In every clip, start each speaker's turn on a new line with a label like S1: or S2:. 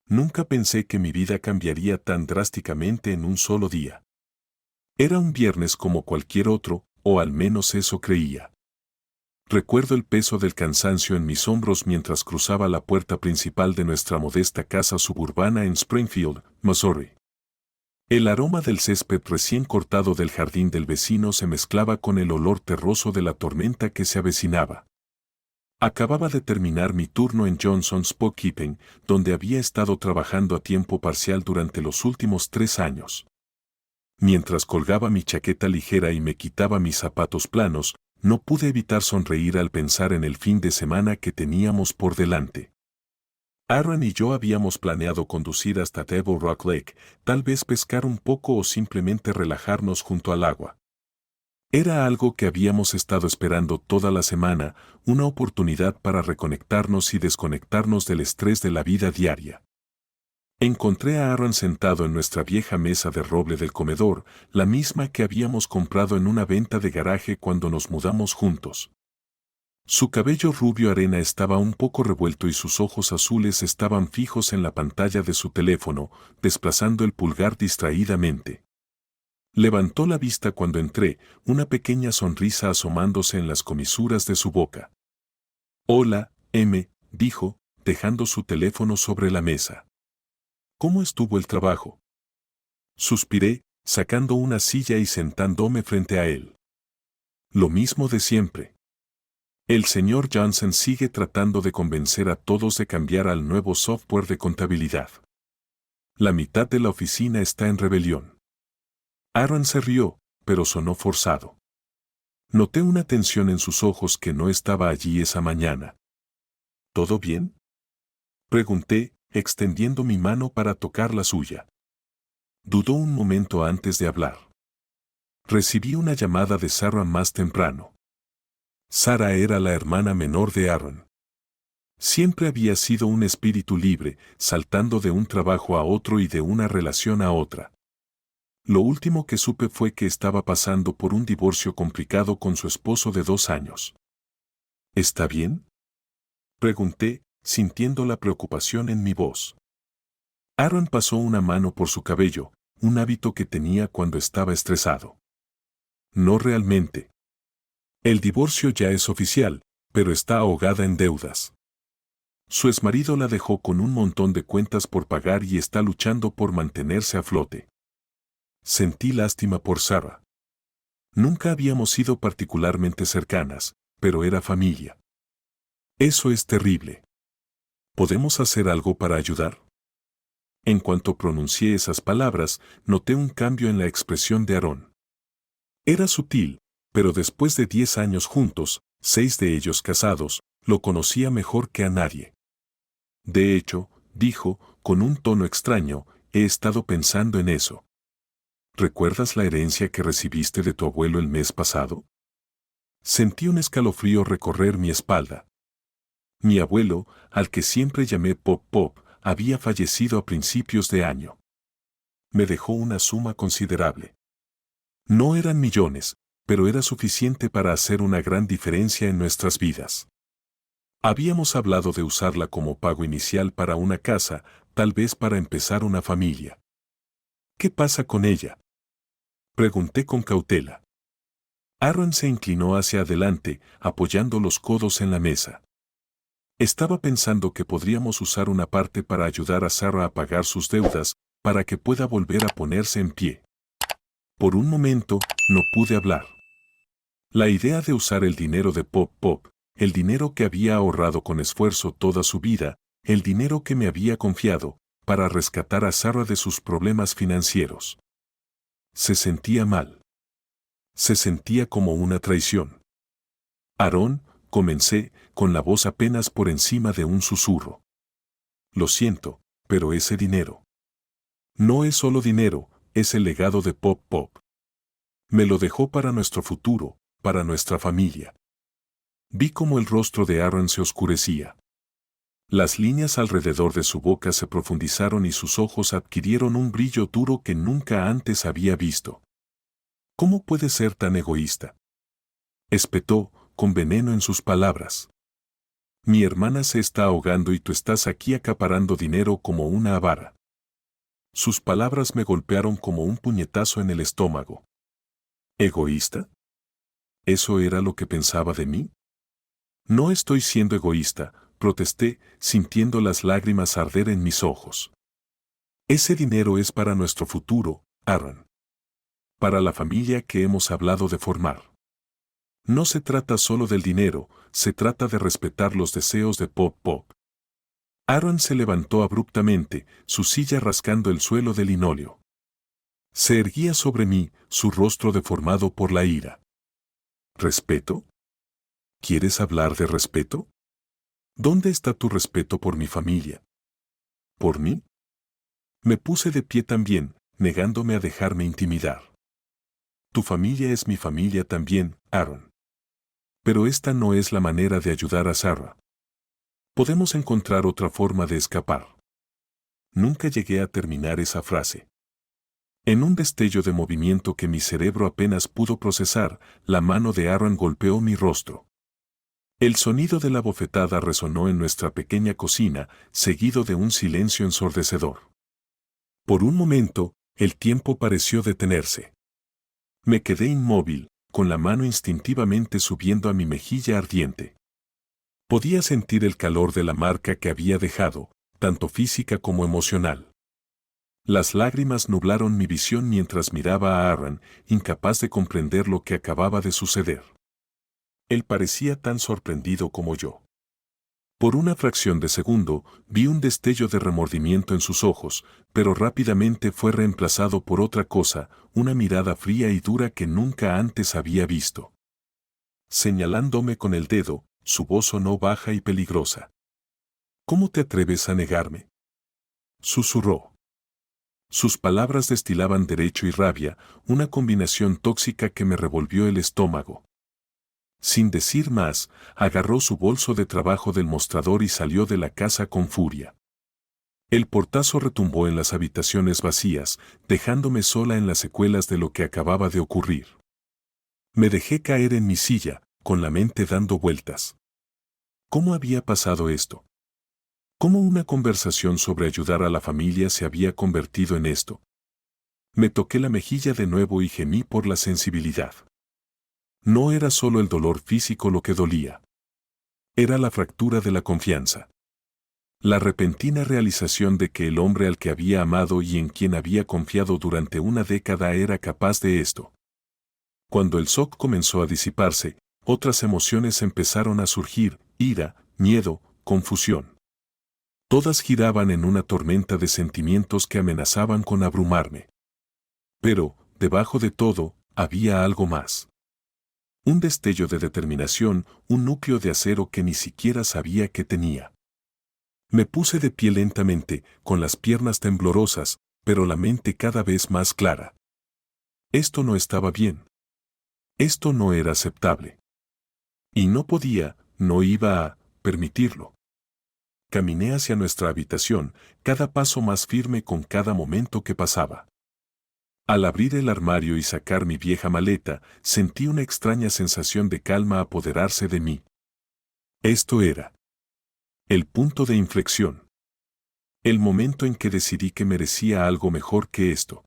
S1: Nunca pensé que mi vida cambiaría tan drásticamente en un solo día. Era un viernes como cualquier otro, o al menos eso creía. Recuerdo el peso del cansancio en mis hombros mientras cruzaba la puerta principal de nuestra modesta casa suburbana en Springfield, Missouri. El aroma del césped recién cortado del jardín del vecino se mezclaba con el olor terroso de la tormenta que se avecinaba. Acababa de terminar mi turno en Johnson's Bookkeeping, donde había estado trabajando a tiempo parcial durante los últimos 3 años. Mientras colgaba mi chaqueta ligera y me quitaba mis zapatos planos, no pude evitar sonreír al pensar en el fin de semana que teníamos por delante. Aaron y yo habíamos planeado conducir hasta Devil Rock Lake, tal vez pescar un poco o simplemente relajarnos junto al agua. Era algo que habíamos estado esperando toda la semana, una oportunidad para reconectarnos y desconectarnos del estrés de la vida diaria. Encontré a Aaron sentado en nuestra vieja mesa de roble del comedor, la misma que habíamos comprado en una venta de garaje cuando nos mudamos juntos. Su cabello rubio arena estaba un poco revuelto y sus ojos azules estaban fijos en la pantalla de su teléfono, desplazando el pulgar distraídamente. Levantó la vista cuando entré, una pequeña sonrisa asomándose en las comisuras de su boca. «Hola, M», dijo, dejando su teléfono sobre la mesa. «¿Cómo estuvo el trabajo?». Suspiré, sacando una silla y sentándome frente a él. «Lo mismo de siempre. El señor Johnson sigue tratando de convencer a todos de cambiar al nuevo software de contabilidad. La mitad de la oficina está en rebelión». Aaron se rió, pero sonó forzado. Noté una tensión en sus ojos que no estaba allí esa mañana. «¿Todo bien?», pregunté, extendiendo mi mano para tocar la suya. Dudó un momento antes de hablar. Recibí una llamada de Sarah más temprano. Sarah era la hermana menor de Aaron. Siempre había sido un espíritu libre, saltando de un trabajo a otro y de una relación a otra. Lo último que supe fue que estaba pasando por un divorcio complicado con su esposo de 2 años. ¿Está bien?, pregunté, sintiendo la preocupación en mi voz. Aaron pasó una mano por su cabello, un hábito que tenía cuando estaba estresado. «No realmente. El divorcio ya es oficial, pero está ahogada en deudas. Su exmarido la dejó con un montón de cuentas por pagar y está luchando por mantenerse a flote». Sentí lástima por Sarah. Nunca habíamos sido particularmente cercanas, pero era familia. «Eso es terrible. ¿Podemos hacer algo para ayudar?». En cuanto pronuncié esas palabras, noté un cambio en la expresión de Aaron. Era sutil, pero después de 10 años juntos, 6 de ellos casados, lo conocía mejor que a nadie. «De hecho», dijo, con un tono extraño, «he estado pensando en eso». «¿Recuerdas la herencia que recibiste de tu abuelo el mes pasado?». Sentí un escalofrío recorrer mi espalda. Mi abuelo, al que siempre llamé Pop Pop, había fallecido a principios de año. Me dejó una suma considerable. No eran millones, pero era suficiente para hacer una gran diferencia en nuestras vidas. Habíamos hablado de usarla como pago inicial para una casa, tal vez para empezar una familia. «¿Qué pasa con ella?», pregunté con cautela. Aaron se inclinó hacia adelante, apoyando los codos en la mesa. «Estaba pensando que podríamos usar una parte para ayudar a Sarah a pagar sus deudas, para que pueda volver a ponerse en pie». Por un momento, no pude hablar. La idea de usar el dinero de Pop Pop, el dinero que había ahorrado con esfuerzo toda su vida, el dinero que me había confiado, para rescatar a Sarah de sus problemas financieros. Se sentía mal. Se sentía como una traición. «Aaron», comencé, con la voz apenas por encima de un susurro. «Lo siento, pero ese dinero. No es solo dinero, es el legado de Pop Pop. Me lo dejó para nuestro futuro, para nuestra familia». Vi cómo el rostro de Aaron se oscurecía. Las líneas alrededor de su boca se profundizaron y sus ojos adquirieron un brillo duro que nunca antes había visto. «¿Cómo puede ser tan egoísta?», espetó, con veneno en sus palabras. Mi hermana se está ahogando y tú estás aquí acaparando dinero como una avara. Sus palabras me golpearon como un puñetazo en el estómago. ¿Egoísta? ¿Eso era lo que pensaba de mí? No estoy siendo egoísta, protesté, sintiendo las lágrimas arder en mis ojos. Ese dinero es para nuestro futuro, Aaron. Para la familia que hemos hablado de formar. No se trata solo del dinero, se trata de respetar los deseos de Pop Pop. Aaron se levantó abruptamente, su silla rascando el suelo de linóleo. Se erguía sobre mí, su rostro deformado por la ira. ¿Respeto? ¿Quieres hablar de respeto? ¿Dónde está tu respeto por mi familia? ¿Por mí? Me puse de pie también, negándome a dejarme intimidar. Tu familia es mi familia también, Aaron. Pero esta no es la manera de ayudar a Sarah. Podemos encontrar otra forma de escapar. Nunca llegué a terminar esa frase. En un destello de movimiento que mi cerebro apenas pudo procesar, la mano de Aaron golpeó mi rostro. El sonido de la bofetada resonó en nuestra pequeña cocina, seguido de un silencio ensordecedor. Por un momento, el tiempo pareció detenerse. Me quedé inmóvil, con la mano instintivamente subiendo a mi mejilla ardiente. Podía sentir el calor de la marca que había dejado, tanto física como emocional. Las lágrimas nublaron mi visión mientras miraba a Aaron, incapaz de comprender lo que acababa de suceder. Él parecía tan sorprendido como yo. Por una fracción de segundo, vi un destello de remordimiento en sus ojos, pero rápidamente fue reemplazado por otra cosa, una mirada fría y dura que nunca antes había visto. Señalándome con el dedo, su voz sonó baja y peligrosa. ¿Cómo te atreves a negarme? Susurró. Sus palabras destilaban derecho y rabia, una combinación tóxica que me revolvió el estómago. Sin decir más, agarró su bolso de trabajo del mostrador y salió de la casa con furia. El portazo retumbó en las habitaciones vacías, dejándome sola en las secuelas de lo que acababa de ocurrir. Me dejé caer en mi silla, con la mente dando vueltas. ¿Cómo había pasado esto? ¿Cómo una conversación sobre ayudar a la familia se había convertido en esto? Me toqué la mejilla de nuevo y gemí por la sensibilidad. No era solo el dolor físico lo que dolía. Era la fractura de la confianza. La repentina realización de que el hombre al que había amado y en quien había confiado durante una década era capaz de esto. Cuando el shock comenzó a disiparse, otras emociones empezaron a surgir: ira, miedo, confusión. Todas giraban en una tormenta de sentimientos que amenazaban con abrumarme. Pero, debajo de todo, había algo más. Un destello de determinación, un núcleo de acero que ni siquiera sabía que tenía. Me puse de pie lentamente, con las piernas temblorosas, pero la mente cada vez más clara. Esto no estaba bien. Esto no era aceptable. Y no podía, no iba a permitirlo. Caminé hacia nuestra habitación, cada paso más firme con cada momento que pasaba. Al abrir el armario y sacar mi vieja maleta, sentí una extraña sensación de calma apoderarse de mí. Esto era el punto de inflexión. El momento en que decidí que merecía algo mejor que esto.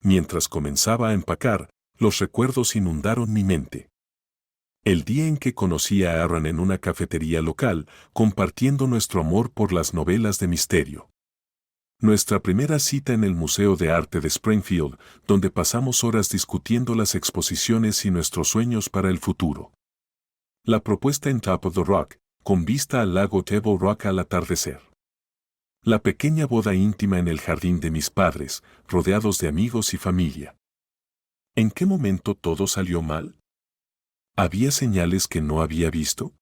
S1: Mientras comenzaba a empacar, los recuerdos inundaron mi mente. El día en que conocí a Aaron en una cafetería local, compartiendo nuestro amor por las novelas de misterio. Nuestra primera cita en el Museo de Arte de Springfield, donde pasamos horas discutiendo las exposiciones y nuestros sueños para el futuro. La propuesta en Top of the Rock, con vista al lago Table Rock al atardecer. La pequeña boda íntima en el jardín de mis padres, rodeados de amigos y familia. ¿En qué momento todo salió mal? ¿Había señales que no había visto?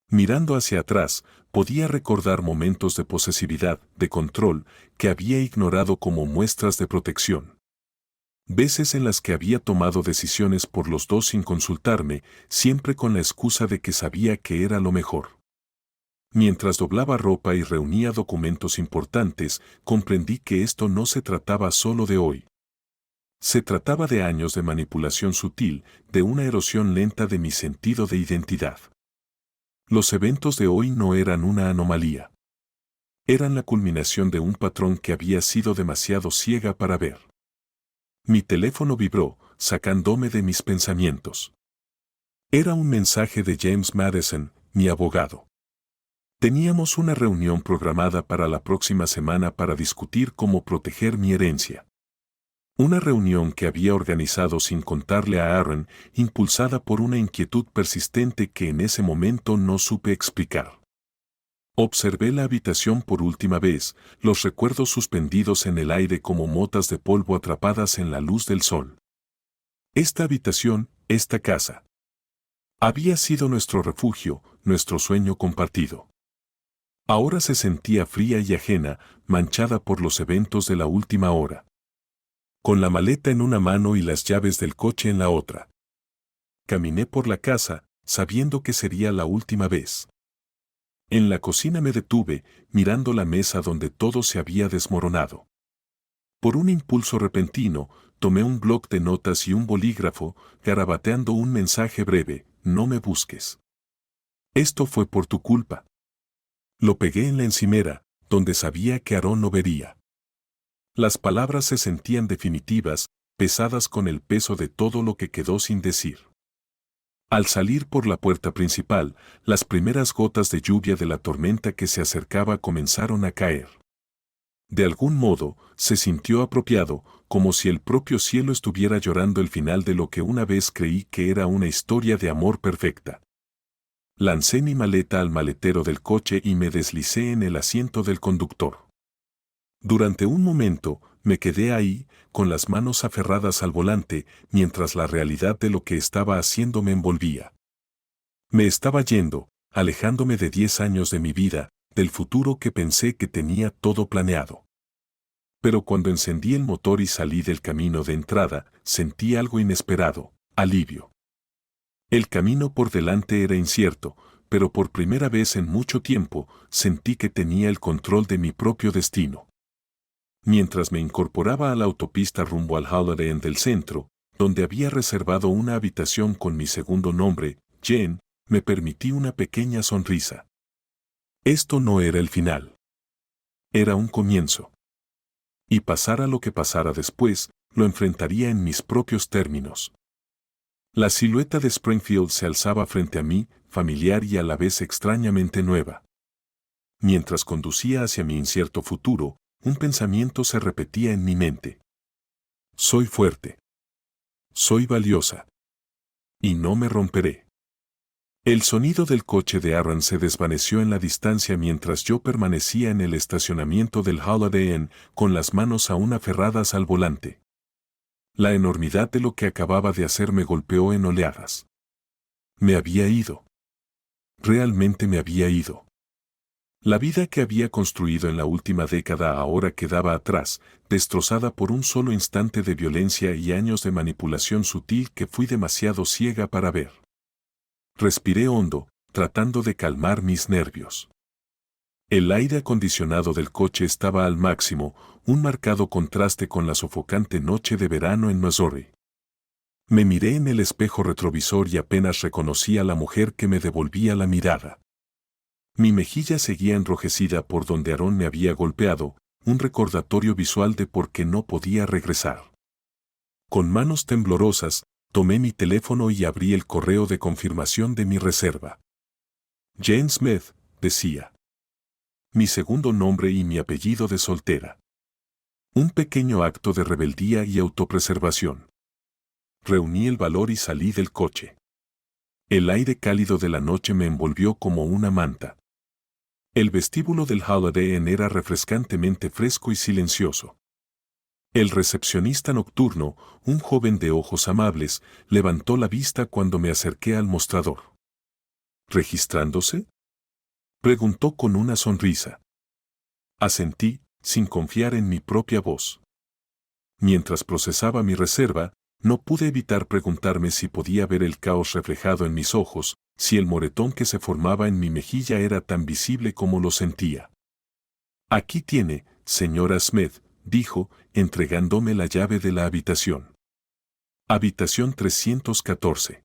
S1: Mirando hacia atrás, podía recordar momentos de posesividad, de control, que había ignorado como muestras de protección. Veces en las que había tomado decisiones por los dos sin consultarme, siempre con la excusa de que sabía que era lo mejor. Mientras doblaba ropa y reunía documentos importantes, comprendí que esto no se trataba solo de hoy. Se trataba de años de manipulación sutil, de una erosión lenta de mi sentido de identidad. Los eventos de hoy no eran una anomalía. Eran la culminación de un patrón que había sido demasiado ciega para ver. Mi teléfono vibró, sacándome de mis pensamientos. Era un mensaje de James Madison, mi abogado. Teníamos una reunión programada para la próxima semana para discutir cómo proteger mi herencia. Una reunión que había organizado sin contarle a Aaron, impulsada por una inquietud persistente que en ese momento no supe explicar. Observé la habitación por última vez, los recuerdos suspendidos en el aire como motas de polvo atrapadas en la luz del sol. Esta habitación, esta casa, había sido nuestro refugio, nuestro sueño compartido. Ahora se sentía fría y ajena, manchada por los eventos de la última hora. Con la maleta en una mano y las llaves del coche en la otra. Caminé por la casa, sabiendo que sería la última vez. En la cocina me detuve, mirando la mesa donde todo se había desmoronado. Por un impulso repentino, tomé un bloc de notas y un bolígrafo, garabateando un mensaje breve: no me busques. Esto fue por tu culpa. Lo pegué en la encimera, donde sabía que Aarón no vería. Las palabras se sentían definitivas, pesadas con el peso de todo lo que quedó sin decir. Al salir por la puerta principal, las primeras gotas de lluvia de la tormenta que se acercaba comenzaron a caer. De algún modo, se sintió apropiado, como si el propio cielo estuviera llorando el final de lo que una vez creí que era una historia de amor perfecta. Lancé mi maleta al maletero del coche y me deslicé en el asiento del conductor. Durante un momento, me quedé ahí, con las manos aferradas al volante, mientras la realidad de lo que estaba haciendo me envolvía. Me estaba yendo, alejándome de 10 años de mi vida, del futuro que pensé que tenía todo planeado. Pero cuando encendí el motor y salí del camino de entrada, sentí algo inesperado: alivio. El camino por delante era incierto, pero por primera vez en mucho tiempo, sentí que tenía el control de mi propio destino. Mientras me incorporaba a la autopista rumbo al Holiday Inn del centro, donde había reservado una habitación con mi segundo nombre, Jen, me permití una pequeña sonrisa. Esto no era el final. Era un comienzo. Y pasara lo que pasara después, lo enfrentaría en mis propios términos. La silueta de Springfield se alzaba frente a mí, familiar y a la vez extrañamente nueva. Mientras conducía hacia mi incierto futuro, un pensamiento se repetía en mi mente. Soy fuerte. Soy valiosa. Y no me romperé. El sonido del coche de Aaron se desvaneció en la distancia mientras yo permanecía en el estacionamiento del Holiday Inn, con las manos aún aferradas al volante. La enormidad de lo que acababa de hacer me golpeó en oleadas. Me había ido. Realmente me había ido. La vida que había construido en la última década ahora quedaba atrás, destrozada por un solo instante de violencia y años de manipulación sutil que fui demasiado ciega para ver. Respiré hondo, tratando de calmar mis nervios. El aire acondicionado del coche estaba al máximo, un marcado contraste con la sofocante noche de verano en Missouri. Me miré en el espejo retrovisor y apenas reconocí a la mujer que me devolvía la mirada. Mi mejilla seguía enrojecida por donde Aarón me había golpeado, un recordatorio visual de por qué no podía regresar. Con manos temblorosas, tomé mi teléfono y abrí el correo de confirmación de mi reserva. Jane Smith, decía. Mi segundo nombre y mi apellido de soltera. Un pequeño acto de rebeldía y autopreservación. Reuní el valor y salí del coche. El aire cálido de la noche me envolvió como una manta. El vestíbulo del Holiday Inn era refrescantemente fresco y silencioso. El recepcionista nocturno, un joven de ojos amables, levantó la vista cuando me acerqué al mostrador. ¿Registrándose?, preguntó con una sonrisa. Asentí, sin confiar en mi propia voz. Mientras procesaba mi reserva, no pude evitar preguntarme si podía ver el caos reflejado en mis ojos, si el moretón que se formaba en mi mejilla era tan visible como lo sentía. Aquí tiene, señora Smith, dijo, entregándome la llave de la habitación. Habitación 314.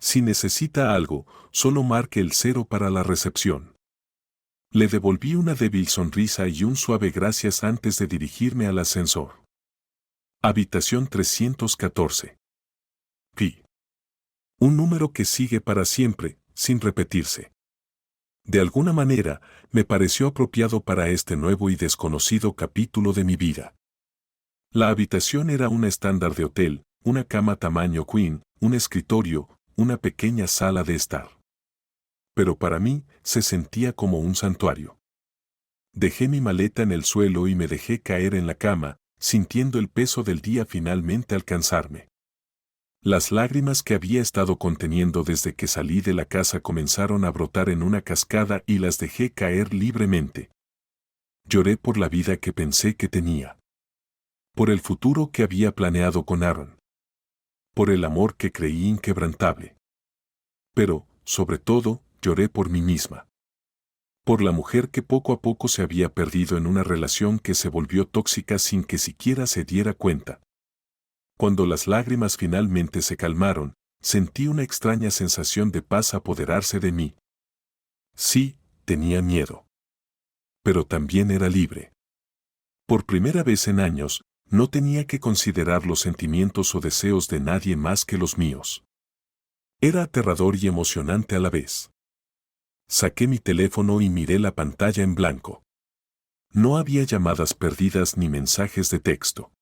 S1: Si necesita algo, solo marque el 0 para la recepción. Le devolví una débil sonrisa y un suave gracias antes de dirigirme al ascensor. Habitación 314. Pi. Un número que sigue para siempre, sin repetirse. De alguna manera, me pareció apropiado para este nuevo y desconocido capítulo de mi vida. La habitación era un estándar de hotel, una cama tamaño queen, un escritorio, una pequeña sala de estar. Pero para mí, se sentía como un santuario. Dejé mi maleta en el suelo y me dejé caer en la cama, sintiendo el peso del día finalmente alcanzarme. Las lágrimas que había estado conteniendo desde que salí de la casa comenzaron a brotar en una cascada y las dejé caer libremente. Lloré por la vida que pensé que tenía. Por el futuro que había planeado con Aaron. Por el amor que creí inquebrantable. Pero, sobre todo, lloré por mí misma. Por la mujer que poco a poco se había perdido en una relación que se volvió tóxica sin que siquiera se diera cuenta. Cuando las lágrimas finalmente se calmaron, sentí una extraña sensación de paz apoderarse de mí. Sí, tenía miedo. Pero también era libre. Por primera vez en años, no tenía que considerar los sentimientos o deseos de nadie más que los míos. Era aterrador y emocionante a la vez. Saqué mi teléfono y miré la pantalla en blanco. No había llamadas perdidas ni mensajes de texto.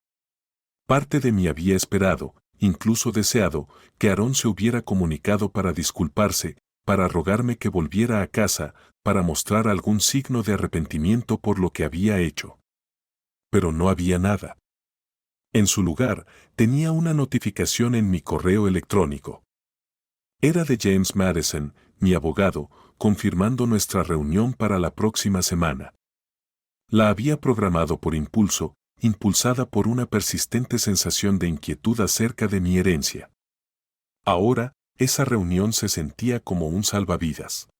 S1: Parte de mí había esperado, incluso deseado, que Aaron se hubiera comunicado para disculparse, para rogarme que volviera a casa, para mostrar algún signo de arrepentimiento por lo que había hecho. Pero no había nada. En su lugar, tenía una notificación en mi correo electrónico. Era de James Madison, mi abogado, confirmando nuestra reunión para la próxima semana. La había programado por impulso, impulsada por una persistente sensación de inquietud acerca de mi herencia. Ahora, esa reunión se sentía como un salvavidas.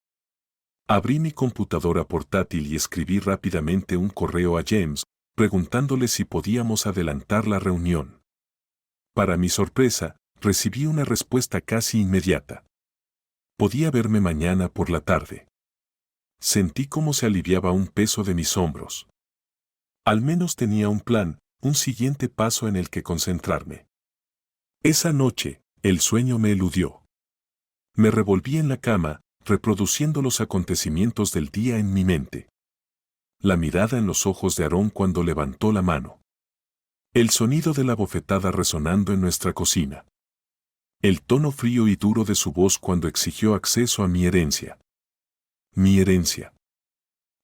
S1: Abrí mi computadora portátil y escribí rápidamente un correo a James, preguntándole si podíamos adelantar la reunión. Para mi sorpresa, recibí una respuesta casi inmediata. Podía verme mañana por la tarde. Sentí cómo se aliviaba un peso de mis hombros. Al menos tenía un plan, un siguiente paso en el que concentrarme. Esa noche, el sueño me eludió. Me revolví en la cama, reproduciendo los acontecimientos del día en mi mente. La mirada en los ojos de Aaron cuando levantó la mano. El sonido de la bofetada resonando en nuestra cocina. El tono frío y duro de su voz cuando exigió acceso a mi herencia. Mi herencia.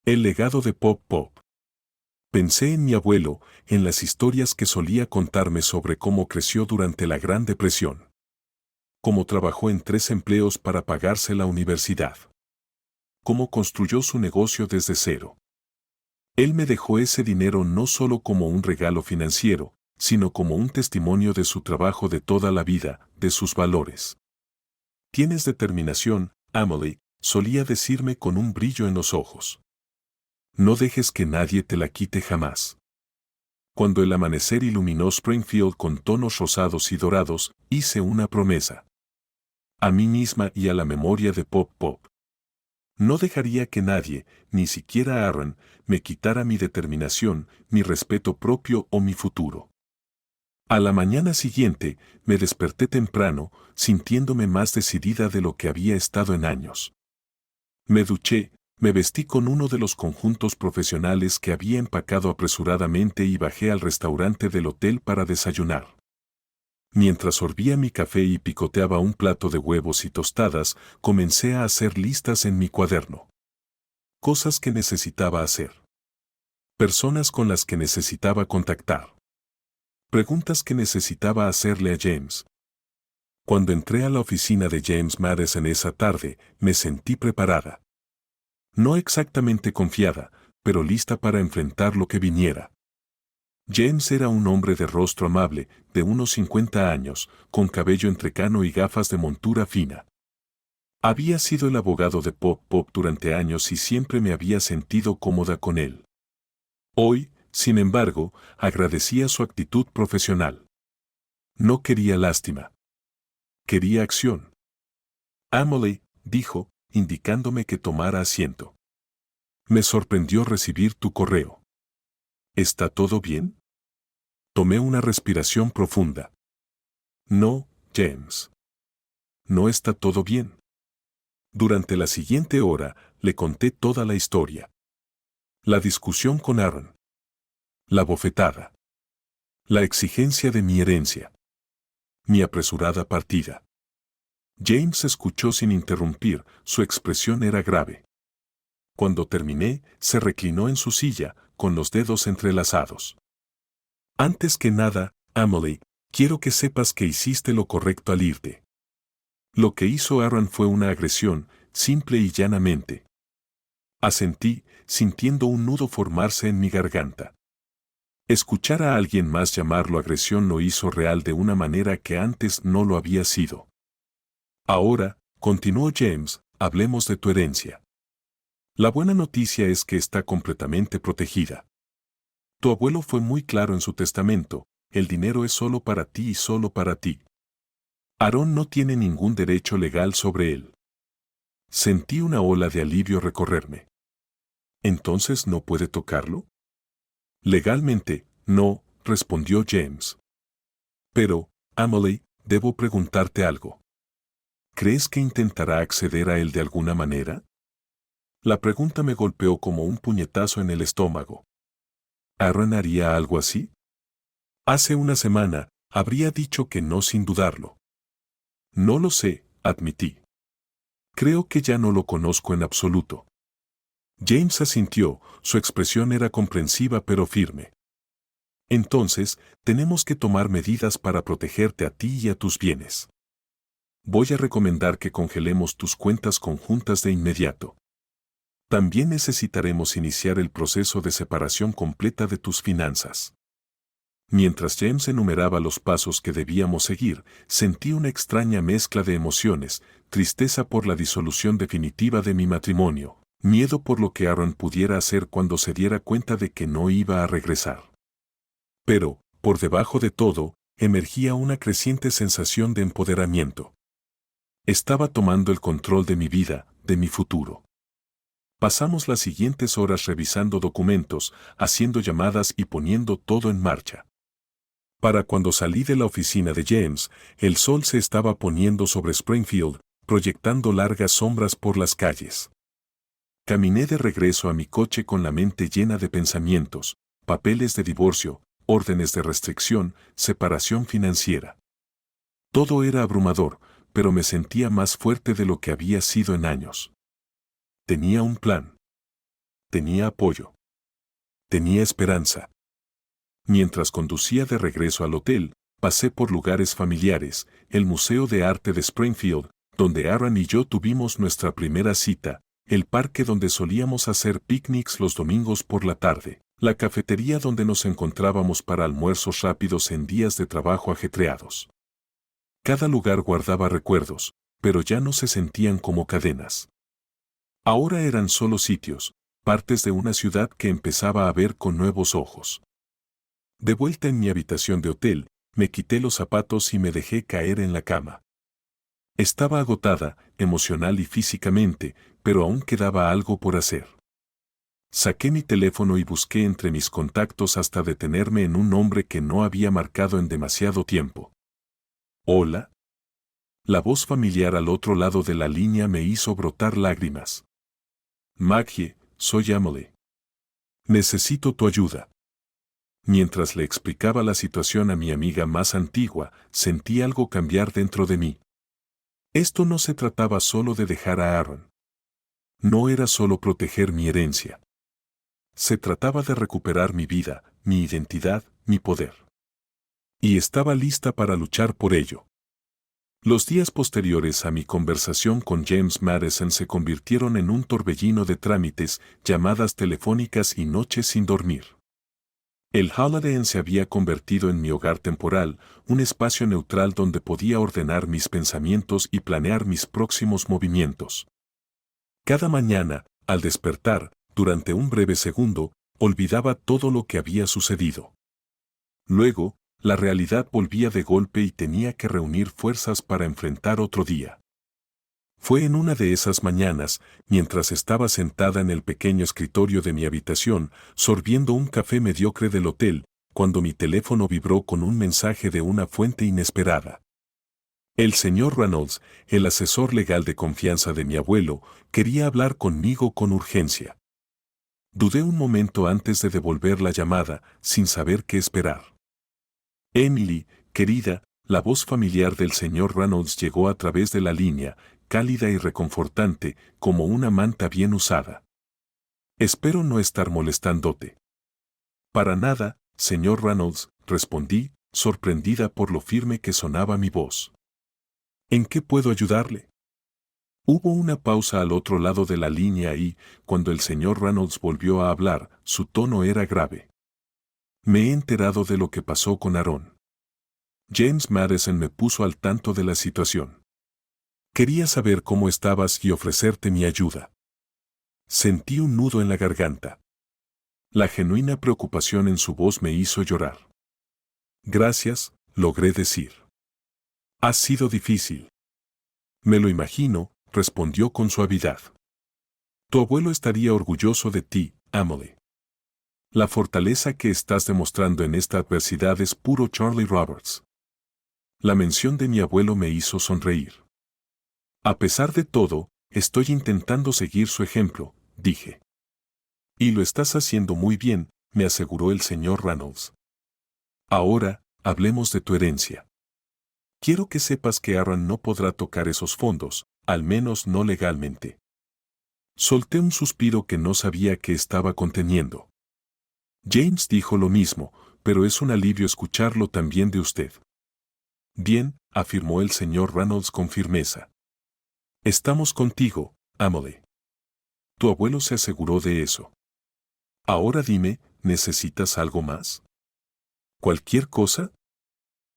S1: El legado de Pop Pop. Pensé en mi abuelo, en las historias que solía contarme sobre cómo creció durante la Gran Depresión. Cómo trabajó en 3 empleos para pagarse la universidad. Cómo construyó su negocio desde cero. Él me dejó ese dinero no solo como un regalo financiero, sino como un testimonio de su trabajo de toda la vida, de sus valores. Tienes determinación, Emily, solía decirme con un brillo en los ojos. No dejes que nadie te la quite jamás. Cuando el amanecer iluminó Springfield con tonos rosados y dorados, hice una promesa. A mí misma y a la memoria de Pop Pop. No dejaría que nadie, ni siquiera Aaron, me quitara mi determinación, mi respeto propio o mi futuro. A la mañana siguiente, me desperté temprano, sintiéndome más decidida de lo que había estado en años. Me duché, me vestí con uno de los conjuntos profesionales que había empacado apresuradamente y bajé al restaurante del hotel para desayunar. Mientras sorbía mi café y picoteaba un plato de huevos y tostadas, comencé a hacer listas en mi cuaderno. Cosas que necesitaba hacer. Personas con las que necesitaba contactar. Preguntas que necesitaba hacerle a James. Cuando entré a la oficina de James Madison esa tarde, me sentí preparada. No exactamente confiada, pero lista para enfrentar lo que viniera. James era un hombre de rostro amable, de unos 50 años, con cabello entrecano y gafas de montura fina. Había sido el abogado de Pop Pop durante años y siempre me había sentido cómoda con él. Hoy, sin embargo, agradecía su actitud profesional. No quería lástima. Quería acción. Emily, dijo, indicándome que tomara asiento. Me sorprendió recibir tu correo. ¿Está todo bien? Tomé una respiración profunda. No, James. No está todo bien. Durante la siguiente hora, le conté toda la historia. La discusión con Aaron. La bofetada. La exigencia de mi herencia. Mi apresurada partida. James escuchó sin interrumpir, su expresión era grave. Cuando terminé, se reclinó en su silla, con los dedos entrelazados. Antes que nada, Emily, quiero que sepas que hiciste lo correcto al irte. Lo que hizo Aaron fue una agresión, simple y llanamente. Asentí, sintiendo un nudo formarse en mi garganta. Escuchar a alguien más llamarlo agresión lo hizo real de una manera que antes no lo había sido. Ahora, continuó James, hablemos de tu herencia. La buena noticia es que está completamente protegida. Tu abuelo fue muy claro en su testamento, el dinero es solo para ti y solo para ti. Aaron no tiene ningún derecho legal sobre él. Sentí una ola de alivio recorrerme. ¿Entonces no puede tocarlo? Legalmente, no, respondió James. Pero, Emily, debo preguntarte algo. ¿Crees que intentará acceder a él de alguna manera? La pregunta me golpeó como un puñetazo en el estómago. ¿Aaron haría algo así? Hace una semana, habría dicho que no sin dudarlo. No lo sé, admití. Creo que ya no lo conozco en absoluto. James asintió, su expresión era comprensiva pero firme. Entonces, tenemos que tomar medidas para protegerte a ti y a tus bienes. Voy a recomendar que congelemos tus cuentas conjuntas de inmediato. También necesitaremos iniciar el proceso de separación completa de tus finanzas. Mientras James enumeraba los pasos que debíamos seguir, sentí una extraña mezcla de emociones, tristeza por la disolución definitiva de mi matrimonio, miedo por lo que Aaron pudiera hacer cuando se diera cuenta de que no iba a regresar. Pero, por debajo de todo, emergía una creciente sensación de empoderamiento. Estaba tomando el control de mi vida, de mi futuro. Pasamos las siguientes horas revisando documentos, haciendo llamadas y poniendo todo en marcha. Para cuando salí de la oficina de James, el sol se estaba poniendo sobre Springfield, proyectando largas sombras por las calles. Caminé de regreso a mi coche con la mente llena de pensamientos, papeles de divorcio, órdenes de restricción, separación financiera. Todo era abrumador, pero me sentía más fuerte de lo que había sido en años. Tenía un plan. Tenía apoyo. Tenía esperanza. Mientras conducía de regreso al hotel, pasé por lugares familiares, el Museo de Arte de Springfield, donde Aaron y yo tuvimos nuestra primera cita, el parque donde solíamos hacer picnics los domingos por la tarde, la cafetería donde nos encontrábamos para almuerzos rápidos en días de trabajo ajetreados. Cada lugar guardaba recuerdos, pero ya no se sentían como cadenas. Ahora eran solo sitios, partes de una ciudad que empezaba a ver con nuevos ojos. De vuelta en mi habitación de hotel, me quité los zapatos y me dejé caer en la cama. Estaba agotada, emocional y físicamente, pero aún quedaba algo por hacer. Saqué mi teléfono y busqué entre mis contactos hasta detenerme en un nombre que no había marcado en demasiado tiempo. ¿Hola? La voz familiar al otro lado de la línea me hizo brotar lágrimas. Maggie, soy Emily. Necesito tu ayuda. Mientras le explicaba la situación a mi amiga más antigua, sentí algo cambiar dentro de mí. Esto no se trataba solo de dejar a Aaron. No era solo proteger mi herencia. Se trataba de recuperar mi vida, mi identidad, mi poder. Y estaba lista para luchar por ello. Los días posteriores a mi conversación con James Madison se convirtieron en un torbellino de trámites, llamadas telefónicas y noches sin dormir. El Holiday Inn se había convertido en mi hogar temporal, un espacio neutral donde podía ordenar mis pensamientos y planear mis próximos movimientos. Cada mañana, al despertar, durante un breve segundo, olvidaba todo lo que había sucedido. Luego, la realidad volvía de golpe y tenía que reunir fuerzas para enfrentar otro día. Fue en una de esas mañanas, mientras estaba sentada en el pequeño escritorio de mi habitación, sorbiendo un café mediocre del hotel, cuando mi teléfono vibró con un mensaje de una fuente inesperada. El señor Reynolds, el asesor legal de confianza de mi abuelo, quería hablar conmigo con urgencia. Dudé un momento antes de devolver la llamada, sin saber qué esperar. Emily, querida, la voz familiar del señor Reynolds llegó a través de la línea, cálida y reconfortante, como una manta bien usada. Espero no estar molestándote. Para nada, señor Reynolds, respondí, sorprendida por lo firme que sonaba mi voz. ¿En qué puedo ayudarle? Hubo una pausa al otro lado de la línea y, cuando el señor Reynolds volvió a hablar, su tono era grave. Me he enterado de lo que pasó con Aaron. James Madison me puso al tanto de la situación. Quería saber cómo estabas y ofrecerte mi ayuda. Sentí un nudo en la garganta. La genuina preocupación en su voz me hizo llorar. Gracias, logré decir. Ha sido difícil. Me lo imagino, respondió con suavidad. Tu abuelo estaría orgulloso de ti, Emily. La fortaleza que estás demostrando en esta adversidad es puro Charlie Roberts. La mención de mi abuelo me hizo sonreír. A pesar de todo, estoy intentando seguir su ejemplo, dije. Y lo estás haciendo muy bien, me aseguró el señor Reynolds. Ahora, hablemos de tu herencia. Quiero que sepas que Aaron no podrá tocar esos fondos, al menos no legalmente. Solté un suspiro que no sabía que estaba conteniendo. James dijo lo mismo, pero es un alivio escucharlo también de usted. Bien, afirmó el señor Reynolds con firmeza. Estamos contigo, Emily. Tu abuelo se aseguró de eso. Ahora dime, ¿necesitas algo más? ¿Cualquier cosa?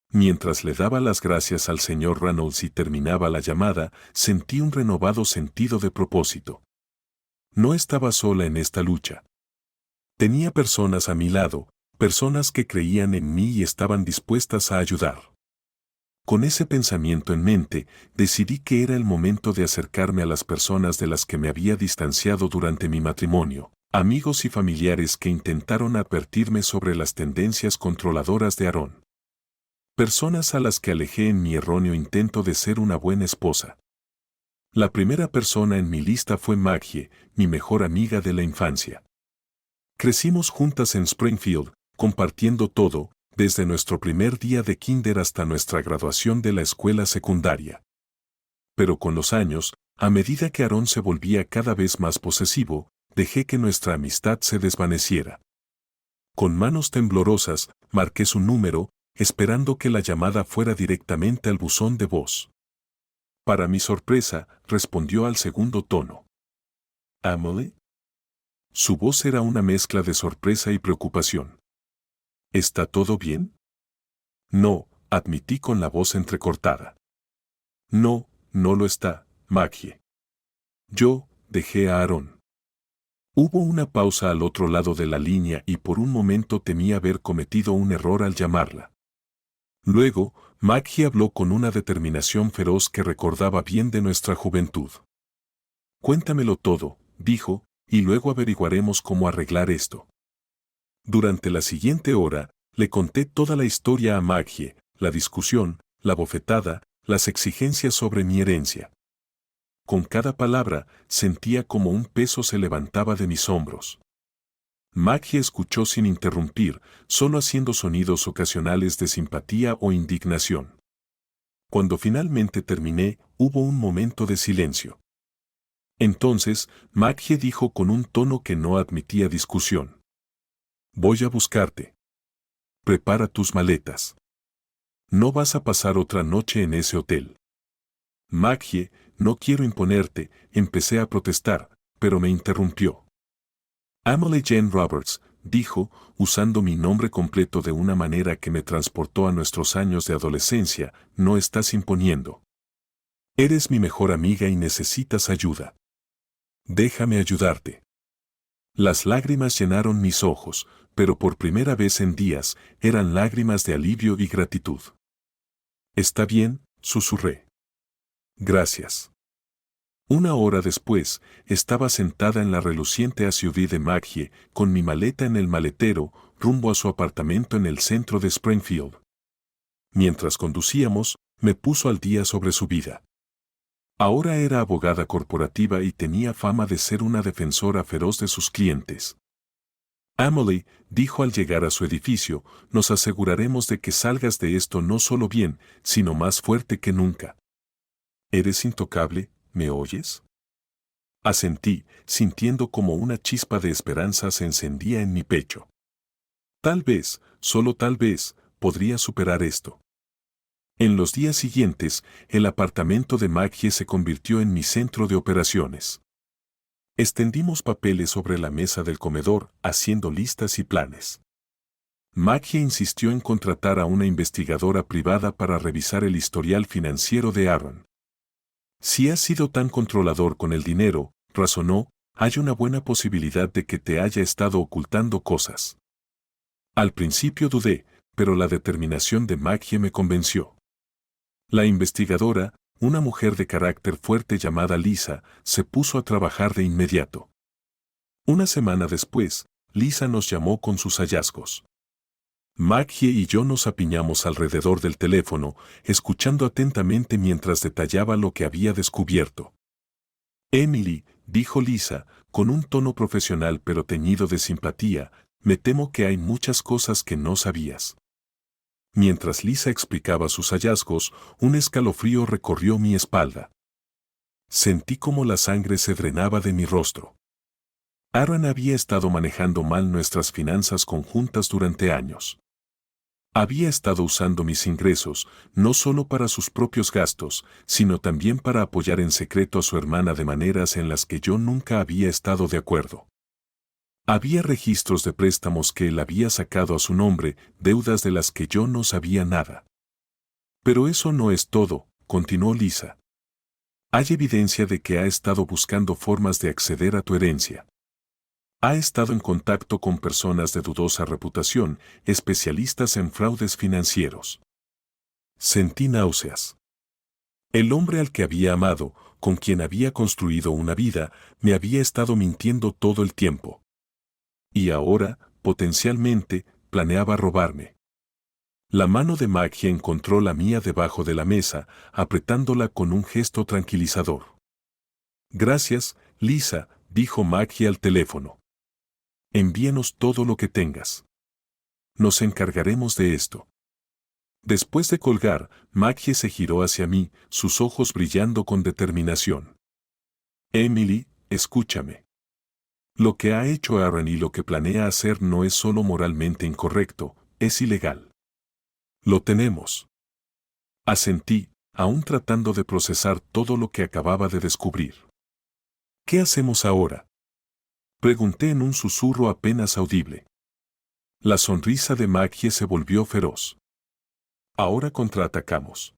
S1: Mientras le daba las gracias al señor Reynolds y terminaba la llamada, sentí un renovado sentido de propósito. No estaba sola en esta lucha. Tenía personas a mi lado, personas que creían en mí y estaban dispuestas a ayudar. Con ese pensamiento en mente, decidí que era el momento de acercarme a las personas de las que me había distanciado durante mi matrimonio, amigos y familiares que intentaron advertirme sobre las tendencias controladoras de Aaron. Personas a las que alejé en mi erróneo intento de ser una buena esposa. La primera persona en mi lista fue Maggie, mi mejor amiga de la infancia. Crecimos juntas en Springfield, compartiendo todo, desde nuestro primer día de kinder hasta nuestra graduación de la escuela secundaria. Pero con los años, a medida que Aaron se volvía cada vez más posesivo, dejé que nuestra amistad se desvaneciera. Con manos temblorosas, marqué su número, esperando que la llamada fuera directamente al buzón de voz. Para mi sorpresa, respondió al segundo tono. ¿Emily? Su voz era una mezcla de sorpresa y preocupación. ¿Está todo bien? No, admití con la voz entrecortada. No, no lo está, Maggie. Yo dejé a Aaron. Hubo una pausa al otro lado de la línea y por un momento temí haber cometido un error al llamarla. Luego, Maggie habló con una determinación feroz que recordaba bien de nuestra juventud. Cuéntamelo todo, dijo, y luego averiguaremos cómo arreglar esto. Durante la siguiente hora, le conté toda la historia a Maggie, la discusión, la bofetada, las exigencias sobre mi herencia. Con cada palabra, sentía como un peso se levantaba de mis hombros. Maggie escuchó sin interrumpir, solo haciendo sonidos ocasionales de simpatía o indignación. Cuando finalmente terminé, hubo un momento de silencio. Entonces, Maggie dijo con un tono que no admitía discusión. Voy a buscarte. Prepara tus maletas. No vas a pasar otra noche en ese hotel. Maggie, no quiero imponerte, empecé a protestar, pero me interrumpió. Emily Jane Roberts, dijo, usando mi nombre completo de una manera que me transportó a nuestros años de adolescencia, no estás imponiendo. Eres mi mejor amiga y necesitas ayuda. Déjame ayudarte. Las lágrimas llenaron mis ojos, pero por primera vez en días, eran lágrimas de alivio y gratitud. Está bien, susurré. Gracias. Una hora después, estaba sentada en la reluciente SUV de Maggie, con mi maleta en el maletero, rumbo a su apartamento en el centro de Springfield. Mientras conducíamos, me puso al día sobre su vida. Ahora era abogada corporativa y tenía fama de ser una defensora feroz de sus clientes. Emily, dijo al llegar a su edificio, nos aseguraremos de que salgas de esto no solo bien, sino más fuerte que nunca. Eres intocable, ¿me oyes? Asentí, sintiendo como una chispa de esperanza se encendía en mi pecho. Tal vez, solo tal vez, podría superar esto. En los días siguientes, el apartamento de Maggie se convirtió en mi centro de operaciones. Extendimos papeles sobre la mesa del comedor, haciendo listas y planes. Maggie insistió en contratar a una investigadora privada para revisar el historial financiero de Aaron. Si has sido tan controlador con el dinero, razonó, hay una buena posibilidad de que te haya estado ocultando cosas. Al principio dudé, pero la determinación de Maggie me convenció. La investigadora, una mujer de carácter fuerte llamada Lisa, se puso a trabajar de inmediato. Una semana después, Lisa nos llamó con sus hallazgos. Maggie y yo nos apiñamos alrededor del teléfono, escuchando atentamente mientras detallaba lo que había descubierto. Emily, dijo Lisa, con un tono profesional pero teñido de simpatía, me temo que hay muchas cosas que no sabías. Mientras Lisa explicaba sus hallazgos, un escalofrío recorrió mi espalda. Sentí como la sangre se drenaba de mi rostro. Aaron había estado manejando mal nuestras finanzas conjuntas durante años. Había estado usando mis ingresos, no solo para sus propios gastos, sino también para apoyar en secreto a su hermana de maneras en las que yo nunca había estado de acuerdo. Había registros de préstamos que él había sacado a su nombre, deudas de las que yo no sabía nada. Pero eso no es todo, continuó Lisa. Hay evidencia de que ha estado buscando formas de acceder a tu herencia. Ha estado en contacto con personas de dudosa reputación, especialistas en fraudes financieros. Sentí náuseas. El hombre al que había amado, con quien había construido una vida, me había estado mintiendo todo el tiempo. Y ahora, potencialmente, planeaba robarme. La mano de Maggie encontró la mía debajo de la mesa, apretándola con un gesto tranquilizador. Gracias, Lisa, dijo Maggie al teléfono. Envíanos todo lo que tengas. Nos encargaremos de esto. Después de colgar, Maggie se giró hacia mí, sus ojos brillando con determinación. Emily, escúchame. Lo que ha hecho Aaron y lo que planea hacer no es solo moralmente incorrecto, es ilegal. Lo tenemos. Asentí, aún tratando de procesar todo lo que acababa de descubrir. ¿Qué hacemos ahora? Pregunté en un susurro apenas audible. La sonrisa de Maggie se volvió feroz. Ahora contraatacamos.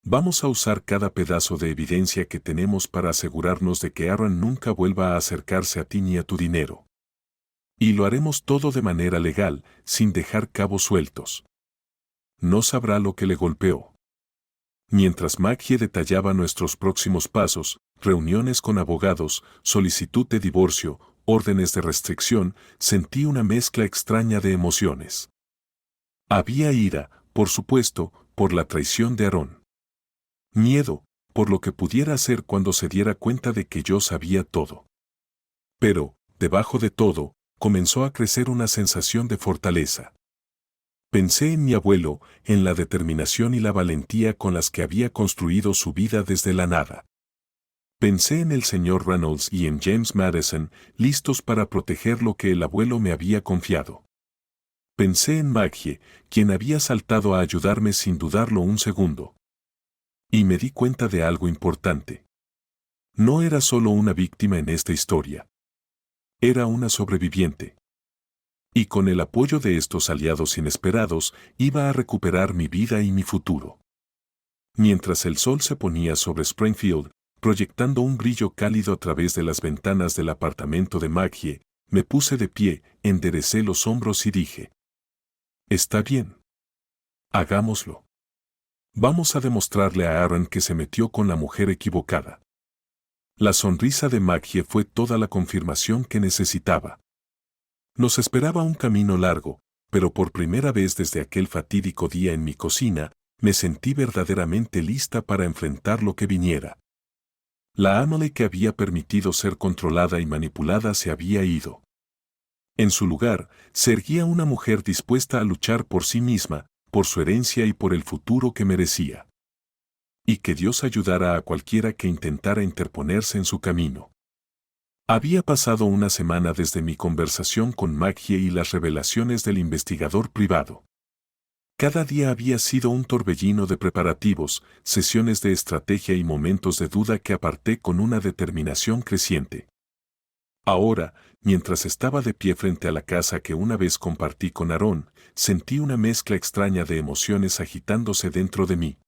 S1: Vamos a usar cada pedazo de evidencia que tenemos para asegurarnos de que Aaron nunca vuelva a acercarse a ti ni a tu dinero. Y lo haremos todo de manera legal, sin dejar cabos sueltos. No sabrá lo que le golpeó. Mientras Maggie detallaba nuestros próximos pasos, reuniones con abogados, solicitud de divorcio, órdenes de restricción, sentí una mezcla extraña de emociones. Había ira, por supuesto, por la traición de Aaron. Miedo, por lo que pudiera hacer cuando se diera cuenta de que yo sabía todo. Pero, debajo de todo, comenzó a crecer una sensación de fortaleza. Pensé en mi abuelo, en la determinación y la valentía con las que había construido su vida desde la nada. Pensé en el señor Reynolds y en James Madison, listos para proteger lo que el abuelo me había confiado. Pensé en Maggie, quien había saltado a ayudarme sin dudarlo un segundo. Y me di cuenta de algo importante. No era solo una víctima en esta historia. Era una sobreviviente. Y con el apoyo de estos aliados inesperados, iba a recuperar mi vida y mi futuro. Mientras el sol se ponía sobre Springfield, proyectando un brillo cálido a través de las ventanas del apartamento de Maggie, me puse de pie, enderecé los hombros y dije: Está bien. Hagámoslo. Vamos a demostrarle a Aaron que se metió con la mujer equivocada. La sonrisa de Maggie fue toda la confirmación que necesitaba. Nos esperaba un camino largo, pero por primera vez desde aquel fatídico día en mi cocina, me sentí verdaderamente lista para enfrentar lo que viniera. La Emily que había permitido ser controlada y manipulada se había ido. En su lugar, se erguía una mujer dispuesta a luchar por sí misma, por su herencia y por el futuro que merecía. Y que Dios ayudara a cualquiera que intentara interponerse en su camino. Había pasado una semana desde mi conversación con Maggie y las revelaciones del investigador privado. Cada día había sido un torbellino de preparativos, sesiones de estrategia y momentos de duda que aparté con una determinación creciente. Ahora, mientras estaba de pie frente a la casa que una vez compartí con Aarón, sentí una mezcla extraña de emociones agitándose dentro de mí.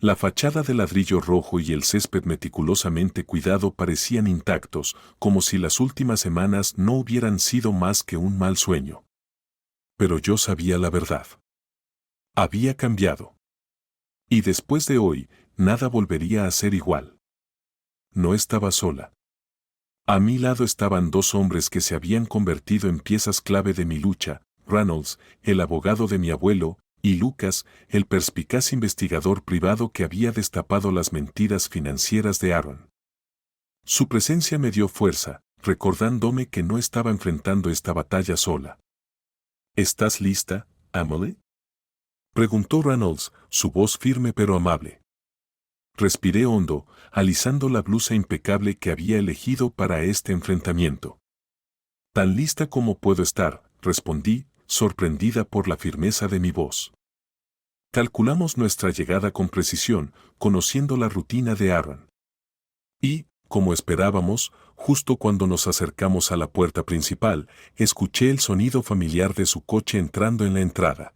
S1: La fachada de ladrillo rojo y el césped meticulosamente cuidado parecían intactos, como si las últimas semanas no hubieran sido más que un mal sueño. Pero yo sabía la verdad. Había cambiado. Y después de hoy, nada volvería a ser igual. No estaba sola. A mi lado estaban dos hombres que se habían convertido en piezas clave de mi lucha, Reynolds, el abogado de mi abuelo, y Lucas, el perspicaz investigador privado que había destapado las mentiras financieras de Aaron. Su presencia me dio fuerza, recordándome que no estaba enfrentando esta batalla sola. ¿Estás lista, Emily? Preguntó Reynolds, su voz firme pero amable. Respiré hondo, alisando la blusa impecable que había elegido para este enfrentamiento. Tan lista como puedo estar, respondí, sorprendida por la firmeza de mi voz. Calculamos nuestra llegada con precisión, conociendo la rutina de Aaron. Y, como esperábamos, justo cuando nos acercamos a la puerta principal, escuché el sonido familiar de su coche entrando en la entrada.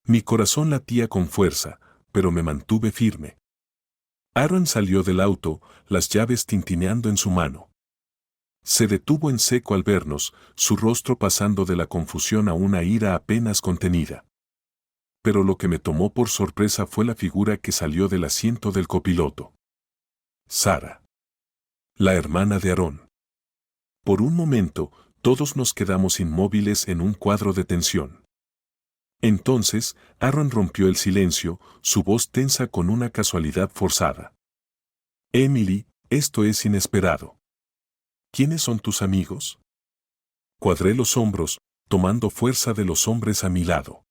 S1: Mi corazón latía con fuerza, pero me mantuve firme. Aaron salió del auto, las llaves tintineando en su mano. Se detuvo en seco al vernos, su rostro pasando de la confusión a una ira apenas contenida. Pero lo que me tomó por sorpresa fue la figura que salió del asiento del copiloto. Sara. La hermana de Aarón. Por un momento, todos nos quedamos inmóviles en un cuadro de tensión. Entonces, Aaron rompió el silencio, su voz tensa con una casualidad forzada. Emily, esto es inesperado. ¿Quiénes son tus amigos? Cuadré los hombros, tomando fuerza de los hombres a mi lado.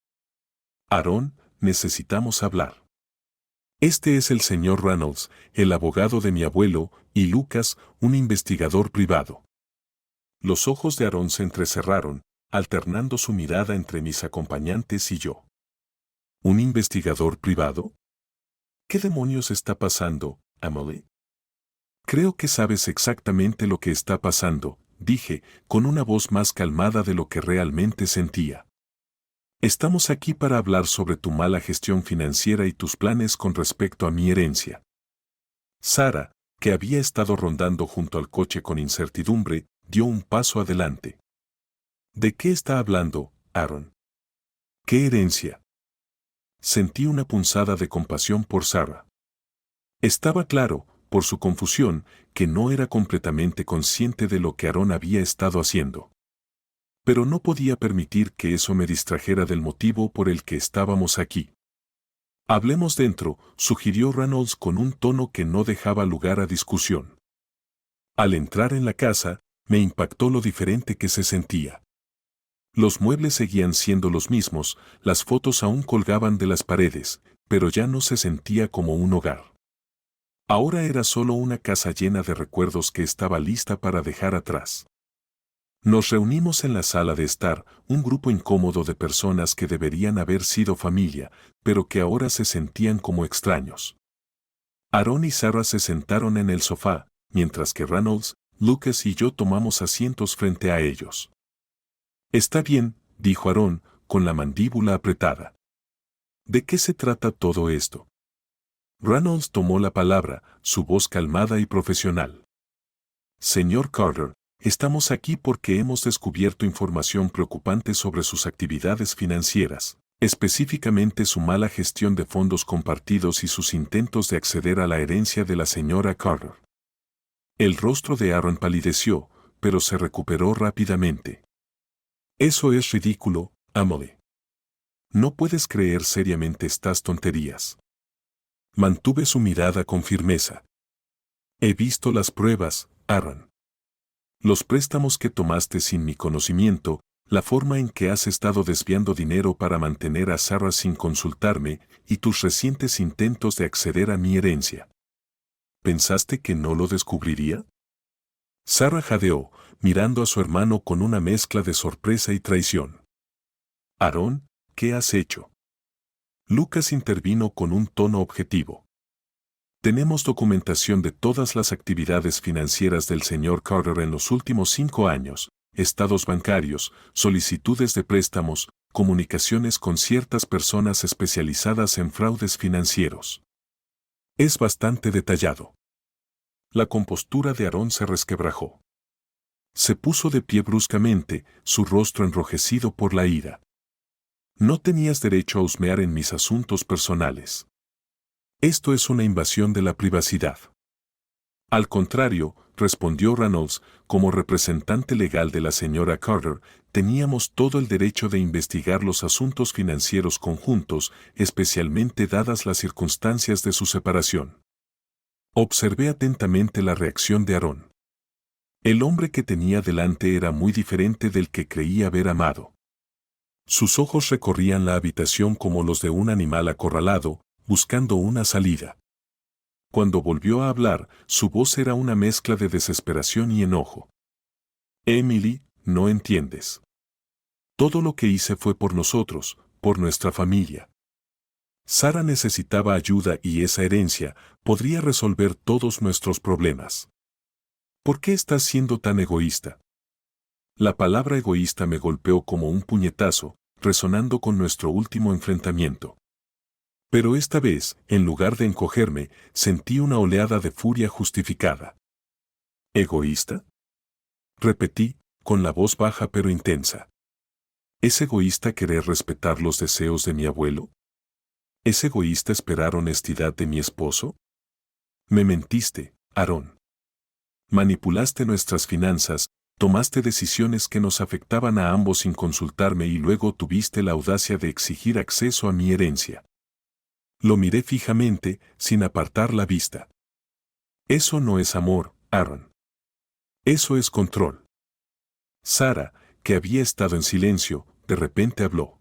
S1: Aarón, necesitamos hablar. Este es el señor Reynolds, el abogado de mi abuelo, y Lucas, un investigador privado. Los ojos de Aarón se entrecerraron, alternando su mirada entre mis acompañantes y yo. ¿Un investigador privado? ¿Qué demonios está pasando, Emily? Creo que sabes exactamente lo que está pasando, dije, con una voz más calmada de lo que realmente sentía. Estamos aquí para hablar sobre tu mala gestión financiera y tus planes con respecto a mi herencia. Sara, que había estado rondando junto al coche con incertidumbre, dio un paso adelante. ¿De qué está hablando, Aaron? ¿Qué herencia? Sentí una punzada de compasión por Sara. Estaba claro, por su confusión, que no era completamente consciente de lo que Aarón había estado haciendo. Pero no podía permitir que eso me distrajera del motivo por el que estábamos aquí. Hablemos dentro, sugirió Reynolds con un tono que no dejaba lugar a discusión. Al entrar en la casa, me impactó lo diferente que se sentía. Los muebles seguían siendo los mismos, las fotos aún colgaban de las paredes, pero ya no se sentía como un hogar. Ahora era solo una casa llena de recuerdos que estaba lista para dejar atrás. Nos reunimos en la sala de estar, un grupo incómodo de personas que deberían haber sido familia, pero que ahora se sentían como extraños. Aarón y Sara se sentaron en el sofá, mientras que Reynolds, Lucas y yo tomamos asientos frente a ellos. Está bien, dijo Aarón, con la mandíbula apretada. ¿De qué se trata todo esto? Reynolds tomó la palabra, su voz calmada y profesional. Señor Carter, estamos aquí porque hemos descubierto información preocupante sobre sus actividades financieras, específicamente su mala gestión de fondos compartidos y sus intentos de acceder a la herencia de la señora Carter. El rostro de Aaron palideció, pero se recuperó rápidamente. Eso es ridículo, Emily. No puedes creer seriamente estas tonterías. Mantuve su mirada con firmeza. He visto las pruebas, Aaron. Los préstamos que tomaste sin mi conocimiento, la forma en que has estado desviando dinero para mantener a Sarah sin consultarme y tus recientes intentos de acceder a mi herencia. ¿Pensaste que no lo descubriría? Sarah jadeó, mirando a su hermano con una mezcla de sorpresa y traición. Aaron, ¿qué has hecho? Lucas intervino con un tono objetivo. Tenemos documentación de todas las actividades financieras del señor Carter en los últimos 5 años, estados bancarios, solicitudes de préstamos, comunicaciones con ciertas personas especializadas en fraudes financieros. Es bastante detallado. La compostura de Aaron se resquebrajó. Se puso de pie bruscamente, su rostro enrojecido por la ira. No tenías derecho a husmear en mis asuntos personales. Esto es una invasión de la privacidad. Al contrario, respondió Reynolds, como representante legal de la señora Carter, teníamos todo el derecho de investigar los asuntos financieros conjuntos, especialmente dadas las circunstancias de su separación. Observé atentamente la reacción de Aaron. El hombre que tenía delante era muy diferente del que creía haber amado. Sus ojos recorrían la habitación como los de un animal acorralado, buscando una salida. Cuando volvió a hablar, su voz era una mezcla de desesperación y enojo. Emily, no entiendes. Todo lo que hice fue por nosotros, por nuestra familia. Sarah necesitaba ayuda y esa herencia podría resolver todos nuestros problemas. ¿Por qué estás siendo tan egoísta? La palabra egoísta me golpeó como un puñetazo, resonando con nuestro último enfrentamiento. Pero esta vez, en lugar de encogerme, sentí una oleada de furia justificada. ¿Egoísta? Repetí, con la voz baja pero intensa. ¿Es egoísta querer respetar los deseos de mi abuelo? ¿Es egoísta esperar honestidad de mi esposo? Me mentiste, Aaron. Manipulaste nuestras finanzas, tomaste decisiones que nos afectaban a ambos sin consultarme y luego tuviste la audacia de exigir acceso a mi herencia. Lo miré fijamente, sin apartar la vista. Eso no es amor, Aaron. Eso es control. Sarah, que había estado en silencio, de repente habló.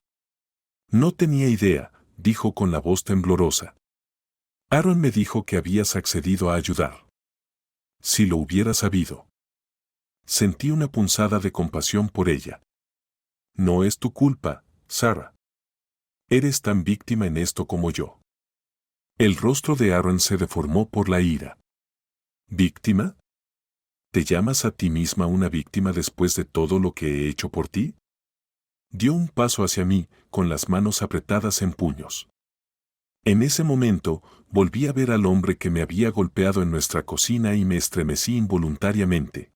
S1: No tenía idea, dijo con la voz temblorosa. Aaron me dijo que habías accedido a ayudar. Si lo hubiera sabido. Sentí una punzada de compasión por ella. No es tu culpa, Sarah. Eres tan víctima en esto como yo. El rostro de Aaron se deformó por la ira. ¿Víctima? ¿Te llamas a ti misma una víctima después de todo lo que he hecho por ti? Dio un paso hacia mí, con las manos apretadas en puños. En ese momento, volví a ver al hombre que me había golpeado en nuestra cocina y me estremecí involuntariamente.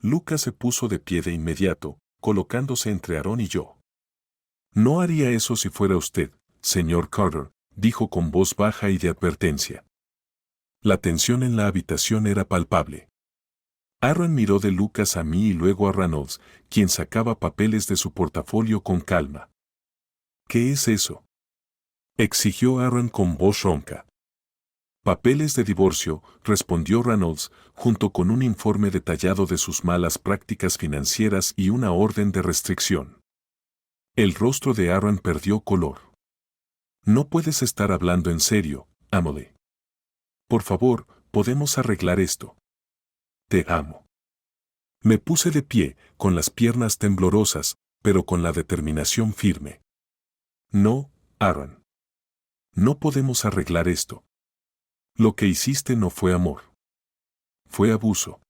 S1: Lucas se puso de pie de inmediato, colocándose entre Aaron y yo. No haría eso si fuera usted, señor Carter, dijo con voz baja y de advertencia. La tensión en la habitación era palpable. Aaron miró de Lucas a mí y luego a Reynolds, quien sacaba papeles de su portafolio con calma. ¿Qué es eso?, exigió Aaron con voz ronca. Papeles de divorcio, respondió Reynolds, junto con un informe detallado de sus malas prácticas financieras y una orden de restricción. El rostro de Aaron perdió color. No puedes estar hablando en serio, Emily. Por favor, podemos arreglar esto. Te amo. Me puse de pie, con las piernas temblorosas, pero con la determinación firme. No, Aaron. No podemos arreglar esto. Lo que hiciste no fue amor. Fue abuso.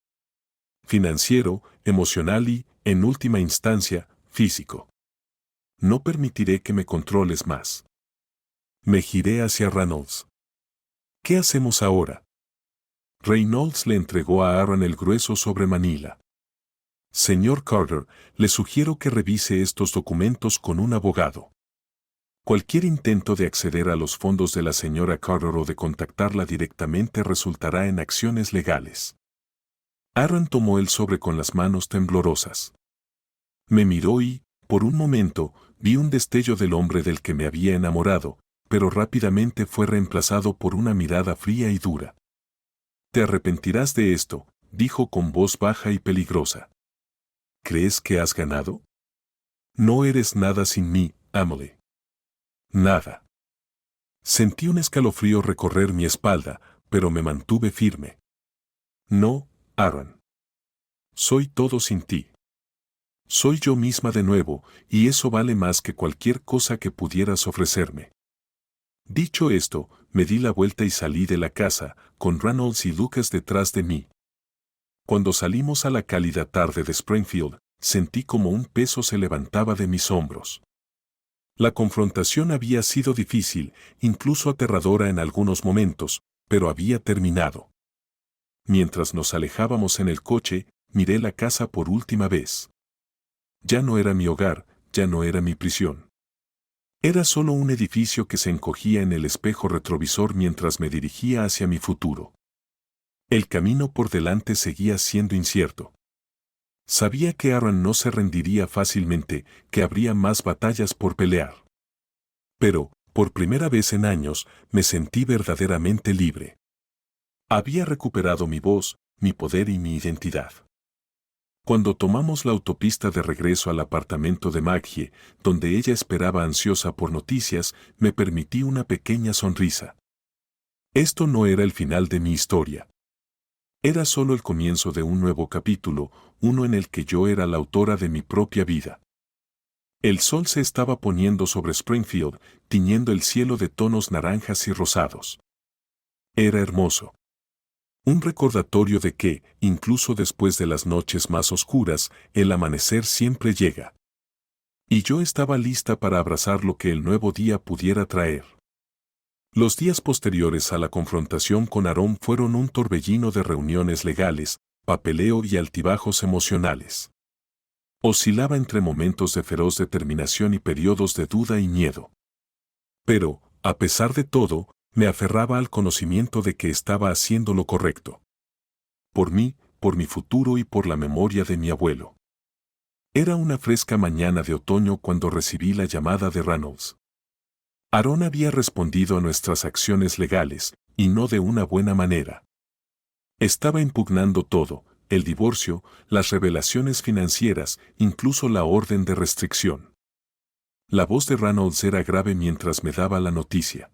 S1: Financiero, emocional y, en última instancia, físico. No permitiré que me controles más. Me giré hacia Reynolds. ¿Qué hacemos ahora? Reynolds le entregó a Aaron el grueso sobre Manila. Señor Carter, le sugiero que revise estos documentos con un abogado. Cualquier intento de acceder a los fondos de la señora Carter o de contactarla directamente resultará en acciones legales. Aaron tomó el sobre con las manos temblorosas. Me miró y, por un momento, vi un destello del hombre del que me había enamorado, pero rápidamente fue reemplazado por una mirada fría y dura. Te arrepentirás de esto, dijo con voz baja y peligrosa. ¿Crees que has ganado? No eres nada sin mí, Emily. Nada. Sentí un escalofrío recorrer mi espalda, pero me mantuve firme. No, Aaron. Soy todo sin ti. Soy yo misma de nuevo, y eso vale más que cualquier cosa que pudieras ofrecerme. Dicho esto, me di la vuelta y salí de la casa, con Reynolds y Lucas detrás de mí. Cuando salimos a la cálida tarde de Springfield, sentí como un peso se levantaba de mis hombros. La confrontación había sido difícil, incluso aterradora en algunos momentos, pero había terminado. Mientras nos alejábamos en el coche, miré la casa por última vez. Ya no era mi hogar, ya no era mi prisión. Era solo un edificio que se encogía en el espejo retrovisor mientras me dirigía hacia mi futuro. El camino por delante seguía siendo incierto. Sabía que Aaron no se rendiría fácilmente, que habría más batallas por pelear. Pero, por primera vez en años, me sentí verdaderamente libre. Había recuperado mi voz, mi poder y mi identidad. Cuando tomamos la autopista de regreso al apartamento de Maggie, donde ella esperaba ansiosa por noticias, me permití una pequeña sonrisa. Esto no era el final de mi historia. Era solo el comienzo de un nuevo capítulo, uno en el que yo era la autora de mi propia vida. El sol se estaba poniendo sobre Springfield, tiñendo el cielo de tonos naranjas y rosados. Era hermoso. Un recordatorio de que, incluso después de las noches más oscuras, el amanecer siempre llega. Y yo estaba lista para abrazar lo que el nuevo día pudiera traer. Los días posteriores a la confrontación con Aaron fueron un torbellino de reuniones legales, papeleo y altibajos emocionales. Oscilaba entre momentos de feroz determinación y periodos de duda y miedo. Pero, a pesar de todo, me aferraba al conocimiento de que estaba haciendo lo correcto. Por mí, por mi futuro y por la memoria de mi abuelo. Era una fresca mañana de otoño cuando recibí la llamada de Reynolds. Aaron había respondido a nuestras acciones legales, y no de una buena manera. Estaba impugnando todo, el divorcio, las revelaciones financieras, incluso la orden de restricción. La voz de Reynolds era grave mientras me daba la noticia.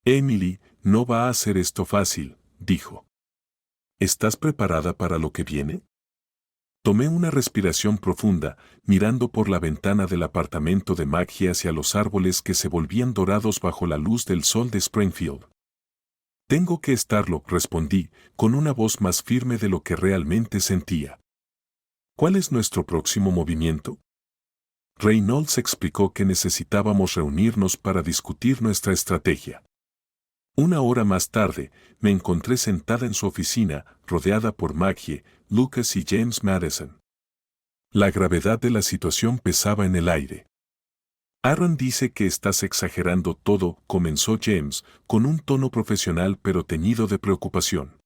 S1: Emily, no va a ser esto fácil, dijo. ¿Estás preparada para lo que viene? Tomé una respiración profunda, mirando por la ventana del apartamento de Maggie hacia los árboles que se volvían dorados bajo la luz del sol de Springfield. Tengo que estarlo, respondí, con una voz más firme de lo que realmente sentía. ¿Cuál es nuestro próximo movimiento? Reynolds explicó que necesitábamos reunirnos para discutir nuestra estrategia. Una hora más tarde, me encontré sentada en su oficina, rodeada por Maggie, Lucas y James Madison. La gravedad de la situación pesaba en el aire. Aaron dice que estás exagerando todo, comenzó James, con un tono profesional pero teñido de preocupación.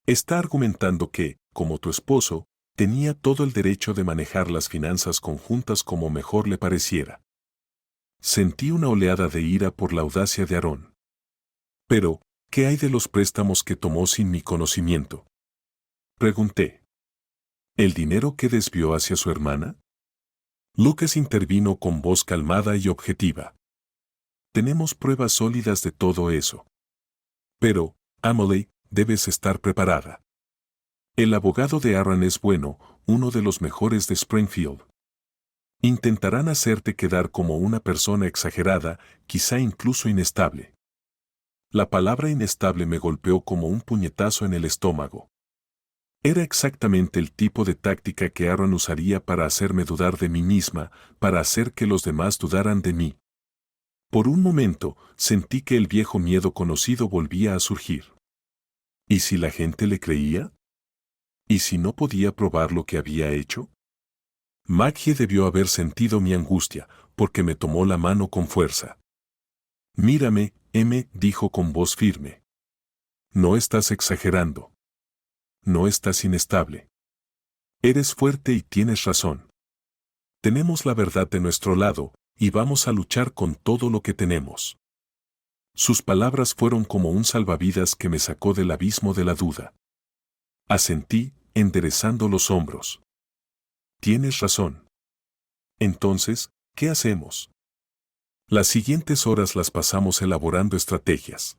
S1: Está argumentando que, como tu esposo, tenía todo el derecho de manejar las finanzas conjuntas como mejor le pareciera. Sentí una oleada de ira por la audacia de Aaron. Pero, ¿qué hay de los préstamos que tomó sin mi conocimiento? Pregunté. ¿El dinero que desvió hacia su hermana? Lucas intervino con voz calmada y objetiva. Tenemos pruebas sólidas de todo eso. Pero, Emily, debes estar preparada. El abogado de Aaron es bueno, uno de los mejores de Springfield. Intentarán hacerte quedar como una persona exagerada, quizá incluso inestable. La palabra inestable me golpeó como un puñetazo en el estómago. Era exactamente el tipo de táctica que Aaron usaría para hacerme dudar de mí misma, para hacer que los demás dudaran de mí. Por un momento, sentí que el viejo miedo conocido volvía a surgir. ¿Y si la gente le creía? ¿Y si no podía probar lo que había hecho? Maggie debió haber sentido mi angustia, porque me tomó la mano con fuerza. Mírame, dijo con voz firme. No estás exagerando. no estás inestable. Eres fuerte y tienes razón. Tenemos la verdad de nuestro lado, y vamos a luchar con todo lo que tenemos. Sus palabras fueron como un salvavidas que me sacó del abismo de la duda. Asentí, enderezando los hombros. Tienes razón. Entonces, ¿qué hacemos? Las siguientes horas las pasamos elaborando estrategias.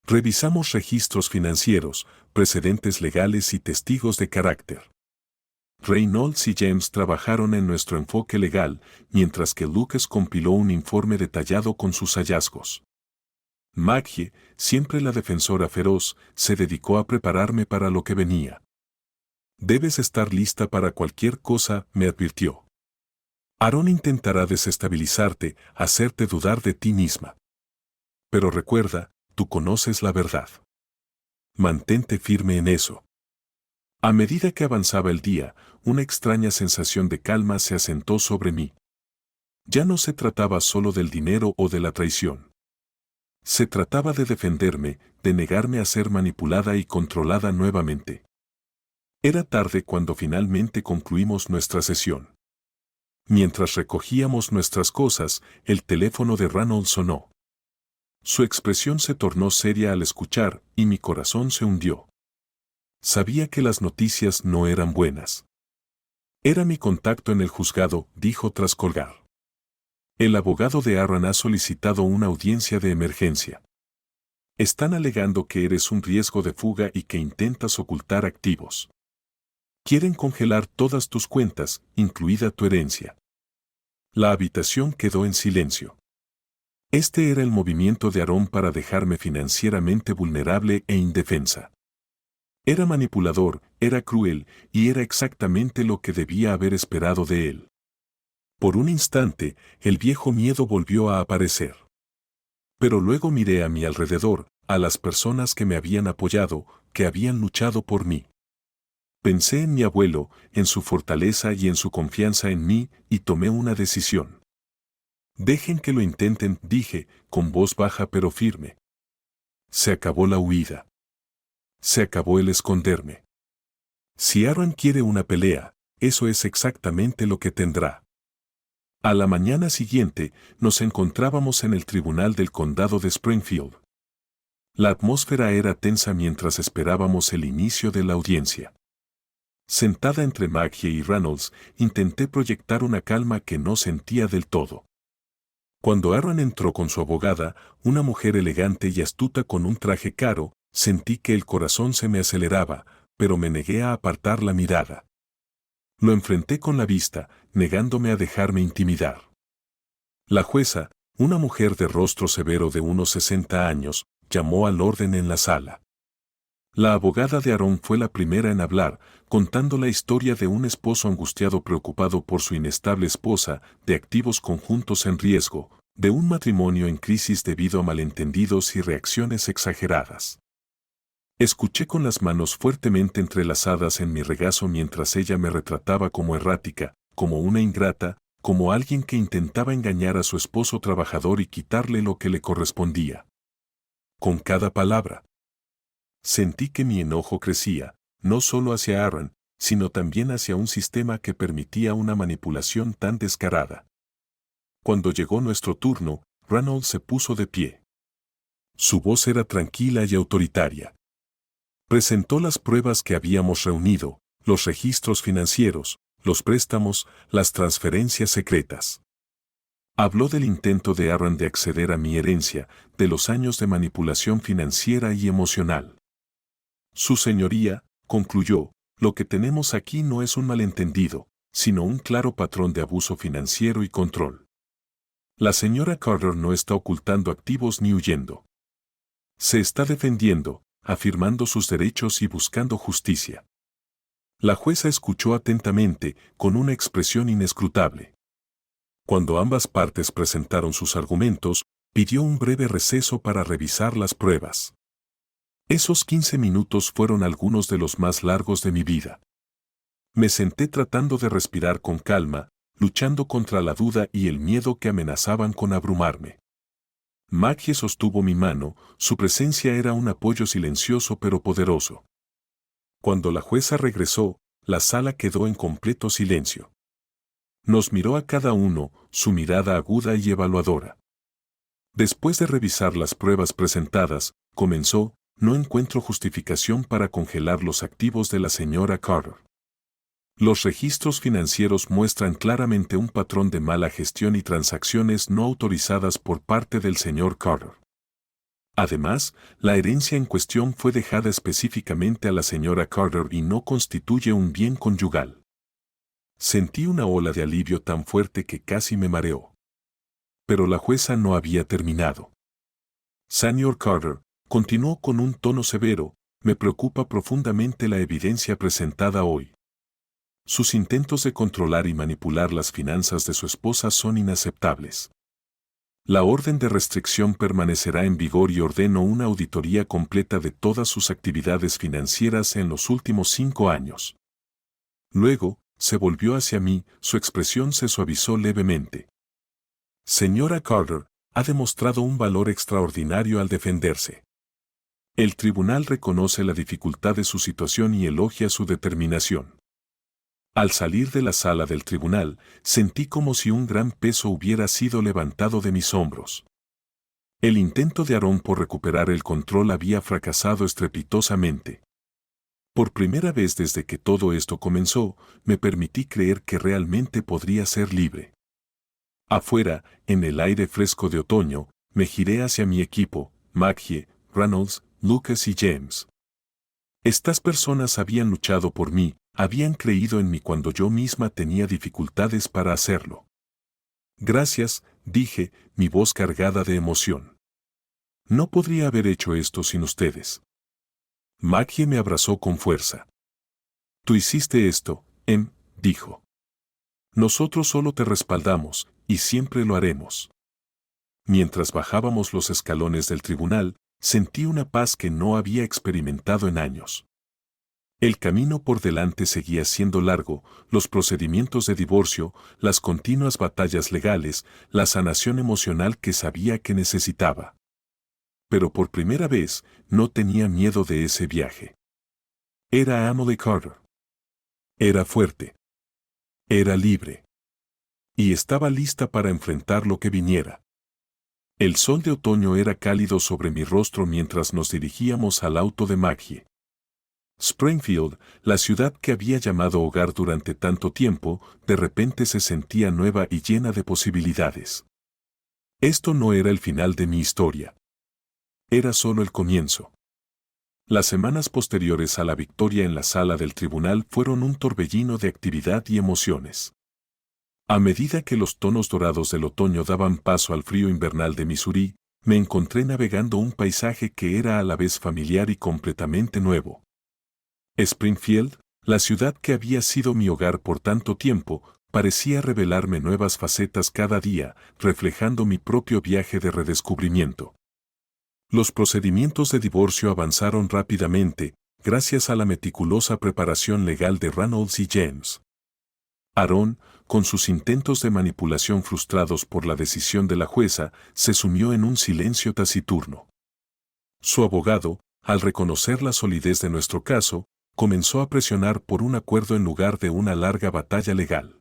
S1: Revisamos registros financieros, precedentes legales y testigos de carácter. Reynolds y James trabajaron en nuestro enfoque legal, mientras que Lucas compiló un informe detallado con sus hallazgos. Maggie, siempre la defensora feroz, se dedicó a prepararme para lo que venía. Debes estar lista para cualquier cosa, me advirtió. Aaron intentará desestabilizarte, hacerte dudar de ti misma. Pero recuerda, tú conoces la verdad. Mantente firme en eso. A medida que avanzaba el día, una extraña sensación de calma se asentó sobre mí. Ya no se trataba solo del dinero o de la traición. Se trataba de defenderme, de negarme a ser manipulada y controlada nuevamente. Era tarde cuando finalmente concluimos nuestra sesión. Mientras recogíamos nuestras cosas, el teléfono de Reynolds sonó. Su expresión se tornó seria al escuchar, y mi corazón se hundió. Sabía que las noticias no eran buenas. Era mi contacto en el juzgado, dijo tras colgar. El abogado de Aaron ha solicitado una audiencia de emergencia. Están alegando que eres un riesgo de fuga y que intentas ocultar activos. Quieren congelar todas tus cuentas, incluida tu herencia. La habitación quedó en silencio. Este era el movimiento de Aaron para dejarme financieramente vulnerable e indefensa. Era manipulador, era cruel, y era exactamente lo que debía haber esperado de él. Por un instante, el viejo miedo volvió a aparecer. Pero luego miré a mi alrededor, a las personas que me habían apoyado, que habían luchado por mí. Pensé en mi abuelo, en su fortaleza y en su confianza en mí, y tomé una decisión. Dejen que lo intenten, dije, con voz baja pero firme. Se acabó la huida. Se acabó el esconderme. Si Aaron quiere una pelea, eso es exactamente lo que tendrá. A la mañana siguiente, nos encontrábamos en el tribunal del condado de Springfield. La atmósfera era tensa mientras esperábamos el inicio de la audiencia. Sentada entre Maggie y Reynolds, intenté proyectar una calma que no sentía del todo. Cuando Aaron entró con su abogada, una mujer elegante y astuta con un traje caro, sentí que el corazón se me aceleraba, pero me negué a apartar la mirada. Lo enfrenté con la vista, negándome a dejarme intimidar. La jueza, una mujer de rostro severo de unos 60 años, llamó al orden en la sala. La abogada de Aaron fue la primera en hablar, contando la historia de un esposo angustiado preocupado por su inestable esposa, de activos conjuntos en riesgo, de un matrimonio en crisis debido a malentendidos y reacciones exageradas. Escuché con las manos fuertemente entrelazadas en mi regazo mientras ella me retrataba como errática, como una ingrata, como alguien que intentaba engañar a su esposo trabajador y quitarle lo que le correspondía. Con cada palabra, sentí que mi enojo crecía, no solo hacia Aaron, sino también hacia un sistema que permitía una manipulación tan descarada. Cuando llegó nuestro turno, Reynolds se puso de pie. Su voz era tranquila y autoritaria. Presentó las pruebas que habíamos reunido, los registros financieros, los préstamos, las transferencias secretas. Habló del intento de Aaron de acceder a mi herencia, de los años de manipulación financiera y emocional. Su señoría, concluyó, lo que tenemos aquí no es un malentendido, sino un claro patrón de abuso financiero y control. La señora Carter no está ocultando activos ni huyendo. Se está defendiendo, afirmando sus derechos y buscando justicia. La jueza escuchó atentamente, con una expresión inescrutable. Cuando ambas partes presentaron sus argumentos, pidió un breve receso para revisar las pruebas. Esos 15 minutos fueron algunos de los más largos de mi vida. Me senté tratando de respirar con calma, luchando contra la duda y el miedo que amenazaban con abrumarme. Maggie sostuvo mi mano, su presencia era un apoyo silencioso pero poderoso. Cuando la jueza regresó, la sala quedó en completo silencio. Nos miró a cada uno, su mirada aguda y evaluadora. Después de revisar las pruebas presentadas, comenzó: no encuentro justificación para congelar los activos de la señora Carter. Los registros financieros muestran claramente un patrón de mala gestión y transacciones no autorizadas por parte del señor Carter. Además, la herencia en cuestión fue dejada específicamente a la señora Carter y no constituye un bien conyugal. Sentí una ola de alivio tan fuerte que casi me mareó. Pero la jueza no había terminado. Señor Carter, continuó con un tono severo, me preocupa profundamente la evidencia presentada hoy. Sus intentos de controlar y manipular las finanzas de su esposa son inaceptables. La orden de restricción permanecerá en vigor y ordeno una auditoría completa de todas sus actividades financieras en los últimos 5 años. Luego, se volvió hacia mí, su expresión se suavizó levemente. Señora Carter, ha demostrado un valor extraordinario al defenderse. El tribunal reconoce la dificultad de su situación y elogia su determinación. Al salir de la sala del tribunal, sentí como si un gran peso hubiera sido levantado de mis hombros. El intento de Aarón por recuperar el control había fracasado estrepitosamente. Por primera vez desde que todo esto comenzó, me permití creer que realmente podría ser libre. Afuera, en el aire fresco de otoño, me giré hacia mi equipo: Maggie, Reynolds, Lucas y James. Estas personas habían luchado por mí, habían creído en mí cuando yo misma tenía dificultades para hacerlo. Gracias, dije, mi voz cargada de emoción. No podría haber hecho esto sin ustedes. Maggie me abrazó con fuerza. Tú hiciste esto, dijo. Nosotros solo te respaldamos, y siempre lo haremos. Mientras bajábamos los escalones del tribunal, sentí una paz que no había experimentado en años. El camino por delante seguía siendo largo: los procedimientos de divorcio, las continuas batallas legales, la sanación emocional que sabía que necesitaba. Pero por primera vez, no tenía miedo de ese viaje. Era Emily Carter. Era fuerte. Era libre. Y estaba lista para enfrentar lo que viniera. El sol de otoño era cálido sobre mi rostro mientras nos dirigíamos al auto de Maggie. Springfield, la ciudad que había llamado hogar durante tanto tiempo, de repente se sentía nueva y llena de posibilidades. Esto no era el final de mi historia. Era solo el comienzo. Las semanas posteriores a la victoria en la sala del tribunal fueron un torbellino de actividad y emociones. A medida que los tonos dorados del otoño daban paso al frío invernal de Missouri, me encontré navegando un paisaje que era a la vez familiar y completamente nuevo. Springfield, la ciudad que había sido mi hogar por tanto tiempo, parecía revelarme nuevas facetas cada día, reflejando mi propio viaje de redescubrimiento. Los procedimientos de divorcio avanzaron rápidamente, gracias a la meticulosa preparación legal de Reynolds y James. Aarón, con sus intentos de manipulación frustrados por la decisión de la jueza, se sumió en un silencio taciturno. Su abogado, al reconocer la solidez de nuestro caso, comenzó a presionar por un acuerdo en lugar de una larga batalla legal.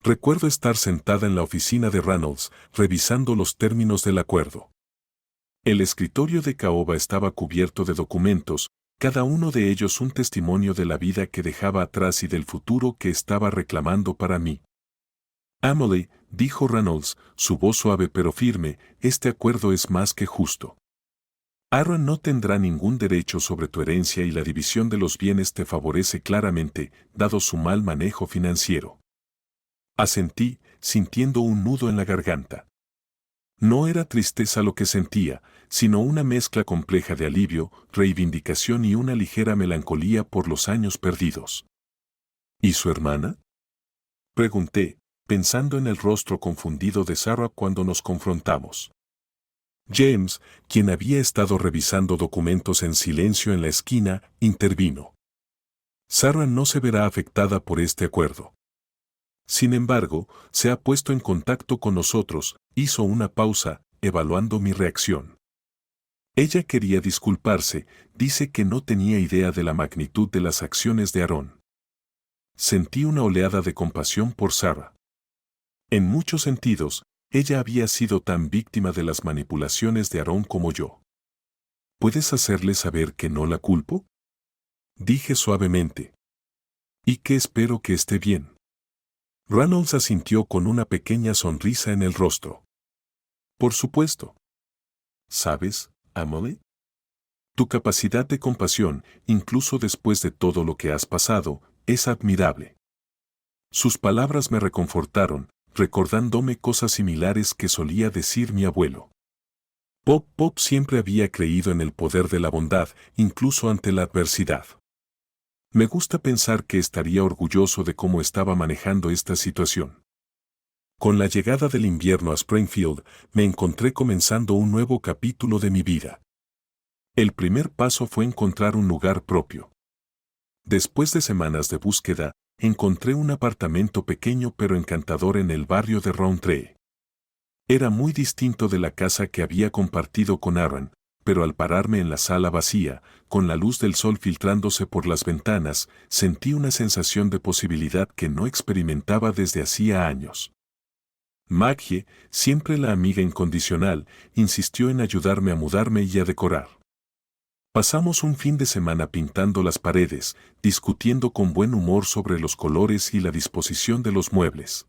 S1: Recuerdo estar sentada en la oficina de Reynolds, revisando los términos del acuerdo. El escritorio de caoba estaba cubierto de documentos, cada uno de ellos un testimonio de la vida que dejaba atrás y del futuro que estaba reclamando para mí. Emily, dijo Reynolds, su voz suave pero firme, este acuerdo es más que justo. Aaron no tendrá ningún derecho sobre tu herencia y la división de los bienes te favorece claramente, dado su mal manejo financiero. Asentí, sintiendo un nudo en la garganta. No era tristeza lo que sentía, sino una mezcla compleja de alivio, reivindicación y una ligera melancolía por los años perdidos. ¿Y su hermana?, pregunté, pensando en el rostro confundido de Sarah cuando nos confrontamos. James, quien había estado revisando documentos en silencio en la esquina, intervino. Sarah no se verá afectada por este acuerdo. Sin embargo, se ha puesto en contacto con nosotros, hizo una pausa, evaluando mi reacción. Ella quería disculparse, dice que no tenía idea de la magnitud de las acciones de Aarón. Sentí una oleada de compasión por Sarah. En muchos sentidos, ella había sido tan víctima de las manipulaciones de Aarón como yo. ¿Puedes hacerle saber que no la culpo?, dije suavemente. Y que espero que esté bien. Reynolds asintió con una pequeña sonrisa en el rostro. Por supuesto. ¿Sabes, Emily? Tu capacidad de compasión, incluso después de todo lo que has pasado, es admirable. Sus palabras me reconfortaron, recordándome cosas similares que solía decir mi abuelo. Pop siempre había creído en el poder de la bondad, incluso ante la adversidad. Me gusta pensar que estaría orgulloso de cómo estaba manejando esta situación. Con la llegada del invierno a Springfield, me encontré comenzando un nuevo capítulo de mi vida. El primer paso fue encontrar un lugar propio. Después de semanas de búsqueda, encontré un apartamento pequeño pero encantador en el barrio de Rountree. Era muy distinto de la casa que había compartido con Aaron, pero al pararme en la sala vacía, con la luz del sol filtrándose por las ventanas, sentí una sensación de posibilidad que no experimentaba desde hacía años. Maggie, siempre la amiga incondicional, insistió en ayudarme a mudarme y a decorar. Pasamos un fin de semana pintando las paredes, discutiendo con buen humor sobre los colores y la disposición de los muebles.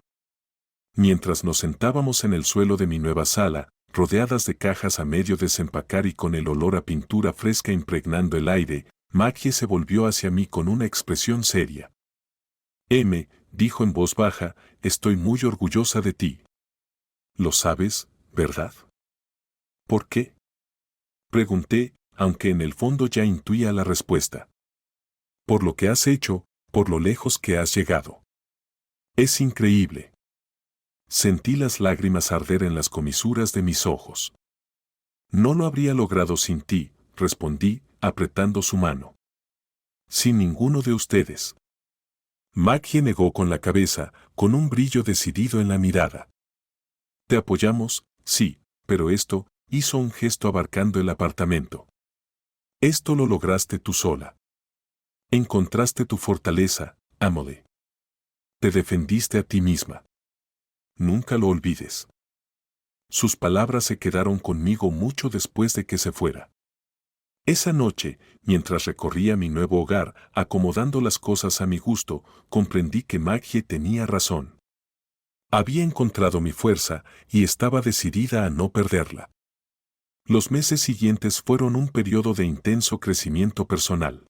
S1: Mientras nos sentábamos en el suelo de mi nueva sala, rodeadas de cajas a medio desempacar y con el olor a pintura fresca impregnando el aire, Maggie se volvió hacia mí con una expresión seria. Dijo en voz baja, estoy muy orgullosa de ti. Lo sabes, ¿verdad? ¿Por qué?, pregunté, aunque en el fondo ya intuía la respuesta. Por lo que has hecho, por lo lejos que has llegado. Es increíble. Sentí las lágrimas arder en las comisuras de mis ojos. No lo habría logrado sin ti, respondí, apretando su mano. Sin ninguno de ustedes. Maggie negó con la cabeza, con un brillo decidido en la mirada. Te apoyamos, sí, pero esto, hizo un gesto abarcando el apartamento. Esto lo lograste tú sola. Encontraste tu fortaleza, Emily. Te defendiste a ti misma. Nunca lo olvides. Sus palabras se quedaron conmigo mucho después de que se fuera. Esa noche, mientras recorría mi nuevo hogar, acomodando las cosas a mi gusto, comprendí que Maggie tenía razón. Había encontrado mi fuerza y estaba decidida a no perderla. Los meses siguientes fueron un periodo de intenso crecimiento personal.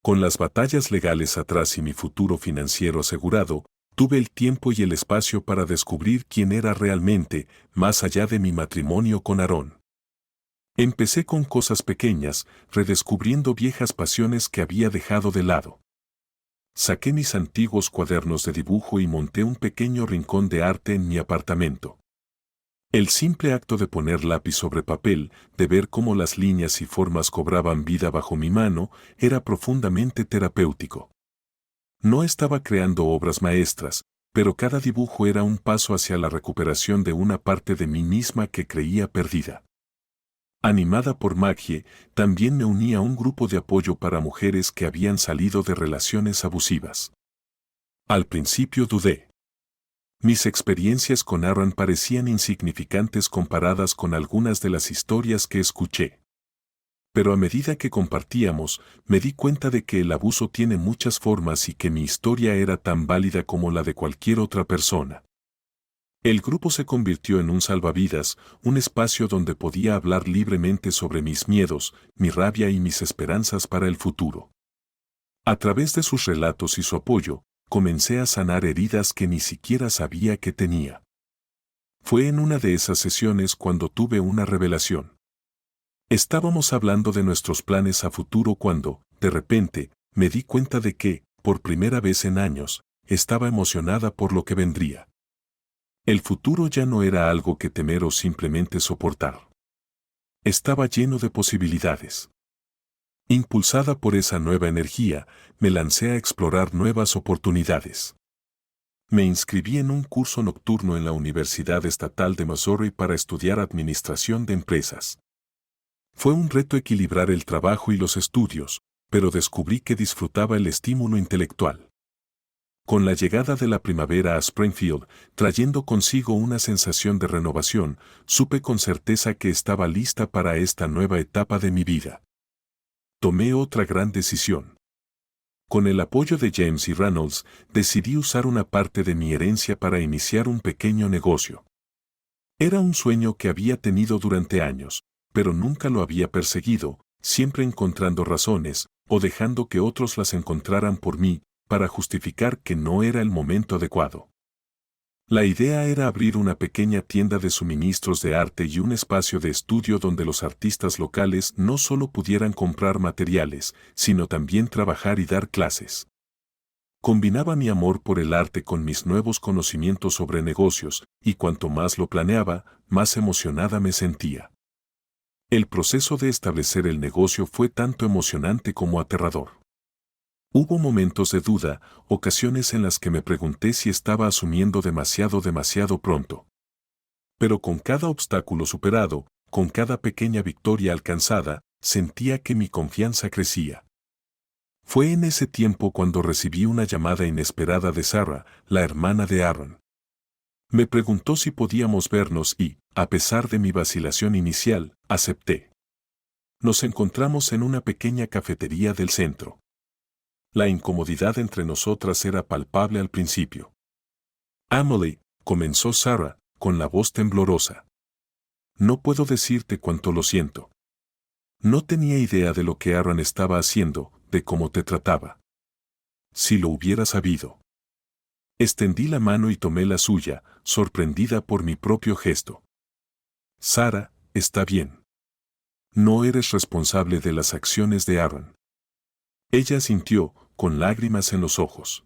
S1: Con las batallas legales atrás y mi futuro financiero asegurado, tuve el tiempo y el espacio para descubrir quién era realmente, más allá de mi matrimonio con Aarón. Empecé con cosas pequeñas, redescubriendo viejas pasiones que había dejado de lado. Saqué mis antiguos cuadernos de dibujo y monté un pequeño rincón de arte en mi apartamento. El simple acto de poner lápiz sobre papel, de ver cómo las líneas y formas cobraban vida bajo mi mano, era profundamente terapéutico. No estaba creando obras maestras, pero cada dibujo era un paso hacia la recuperación de una parte de mí misma que creía perdida. Animada por Maggie, también me uní a un grupo de apoyo para mujeres que habían salido de relaciones abusivas. Al principio dudé. Mis experiencias con Aaron parecían insignificantes comparadas con algunas de las historias que escuché. Pero a medida que compartíamos, me di cuenta de que el abuso tiene muchas formas y que mi historia era tan válida como la de cualquier otra persona. El grupo se convirtió en un salvavidas, un espacio donde podía hablar libremente sobre mis miedos, mi rabia y mis esperanzas para el futuro. A través de sus relatos y su apoyo, comencé a sanar heridas que ni siquiera sabía que tenía. Fue en una de esas sesiones cuando tuve una revelación. Estábamos hablando de nuestros planes a futuro cuando, de repente, me di cuenta de que, por primera vez en años, estaba emocionada por lo que vendría. El futuro ya no era algo que temer o simplemente soportar. Estaba lleno de posibilidades. Impulsada por esa nueva energía, me lancé a explorar nuevas oportunidades. Me inscribí en un curso nocturno en la Universidad Estatal de Missouri para estudiar Administración de Empresas. Fue un reto equilibrar el trabajo y los estudios, pero descubrí que disfrutaba el estímulo intelectual. Con la llegada de la primavera a Springfield, trayendo consigo una sensación de renovación, supe con certeza que estaba lista para esta nueva etapa de mi vida. Tomé otra gran decisión. Con el apoyo de James y Reynolds, decidí usar una parte de mi herencia para iniciar un pequeño negocio. Era un sueño que había tenido durante años, pero nunca lo había perseguido, siempre encontrando razones, o dejando que otros las encontraran por mí, para justificar que no era el momento adecuado. La idea era abrir una pequeña tienda de suministros de arte y un espacio de estudio donde los artistas locales no solo pudieran comprar materiales, sino también trabajar y dar clases. Combinaba mi amor por el arte con mis nuevos conocimientos sobre negocios, y cuanto más lo planeaba, más emocionada me sentía. El proceso de establecer el negocio fue tanto emocionante como aterrador. Hubo momentos de duda, ocasiones en las que me pregunté si estaba asumiendo demasiado pronto. Pero con cada obstáculo superado, con cada pequeña victoria alcanzada, sentía que mi confianza crecía. Fue en ese tiempo cuando recibí una llamada inesperada de Sarah, la hermana de Aaron. Me preguntó si podíamos vernos y, a pesar de mi vacilación inicial, acepté. Nos encontramos en una pequeña cafetería del centro. La incomodidad entre nosotras era palpable al principio. Emily, comenzó Sarah, con la voz temblorosa. No puedo decirte cuánto lo siento. No tenía idea de lo que Aaron estaba haciendo, de cómo te trataba. Si lo hubiera sabido. Extendí la mano y tomé la suya, sorprendida por mi propio gesto. Sarah, está bien. No eres responsable de las acciones de Aaron. Ella asintió, con lágrimas en los ojos.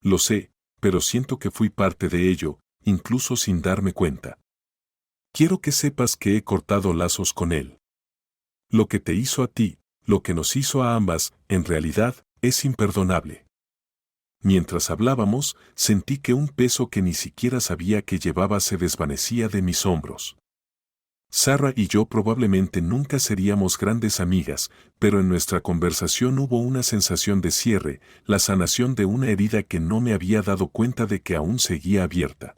S1: Lo sé, pero siento que fui parte de ello, incluso sin darme cuenta. Quiero que sepas que he cortado lazos con él. Lo que te hizo a ti, lo que nos hizo a ambas, en realidad, es imperdonable. Mientras hablábamos, sentí que un peso que ni siquiera sabía que llevaba se desvanecía de mis hombros. Sarah y yo probablemente nunca seríamos grandes amigas, pero en nuestra conversación hubo una sensación de cierre, la sanación de una herida que no me había dado cuenta de que aún seguía abierta.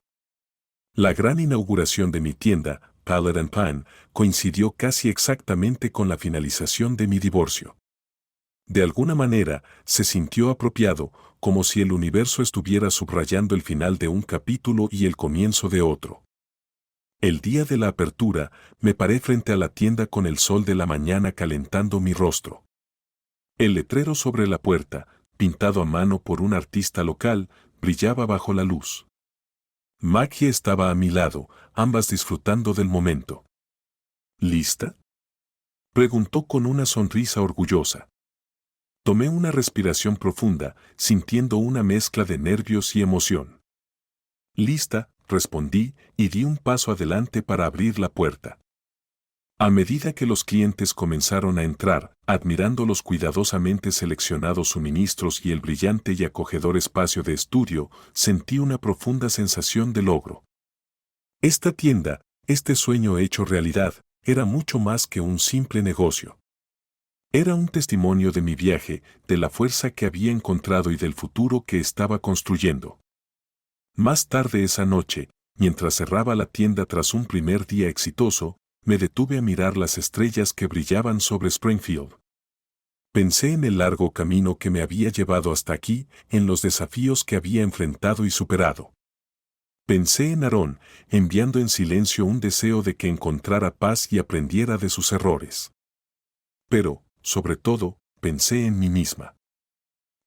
S1: La gran inauguración de mi tienda, Palette and Pan, coincidió casi exactamente con la finalización de mi divorcio. De alguna manera, se sintió apropiado, como si el universo estuviera subrayando el final de un capítulo y el comienzo de otro. El día de la apertura, me paré frente a la tienda con el sol de la mañana calentando mi rostro. El letrero sobre la puerta, pintado a mano por un artista local, brillaba bajo la luz. Maggie estaba a mi lado, ambas disfrutando del momento. ¿Lista?, preguntó con una sonrisa orgullosa. Tomé una respiración profunda, sintiendo una mezcla de nervios y emoción. Lista, respondí, y di un paso adelante para abrir la puerta. A medida que los clientes comenzaron a entrar, admirando los cuidadosamente seleccionados suministros y el brillante y acogedor espacio de estudio, sentí una profunda sensación de logro. Esta tienda, este sueño hecho realidad, era mucho más que un simple negocio. Era un testimonio de mi viaje, de la fuerza que había encontrado y del futuro que estaba construyendo. Más tarde esa noche, mientras cerraba la tienda tras un primer día exitoso, me detuve a mirar las estrellas que brillaban sobre Springfield. Pensé en el largo camino que me había llevado hasta aquí, en los desafíos que había enfrentado y superado. Pensé en Aaron, enviando en silencio un deseo de que encontrara paz y aprendiera de sus errores. Pero, sobre todo, pensé en mí misma.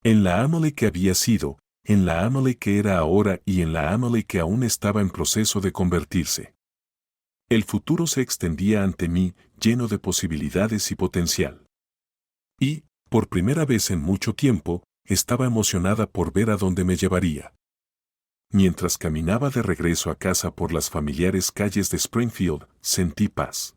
S1: En la Emily que había sido, en la Emily que era ahora y en la Emily que aún estaba en proceso de convertirse. El futuro se extendía ante mí, lleno de posibilidades y potencial. Y, por primera vez en mucho tiempo, estaba emocionada por ver a dónde me llevaría. Mientras caminaba de regreso a casa por las familiares calles de Springfield, sentí paz.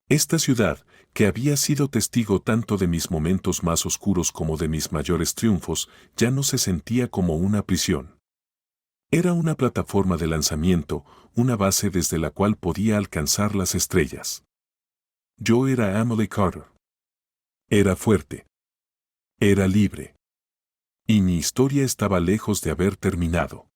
S1: Esta ciudad, que había sido testigo tanto de mis momentos más oscuros como de mis mayores triunfos, ya no se sentía como una prisión. Era una plataforma de lanzamiento, una base desde la cual podía alcanzar las estrellas. Yo era Emily Carter. Era fuerte. Era libre. Y mi historia estaba lejos de haber terminado.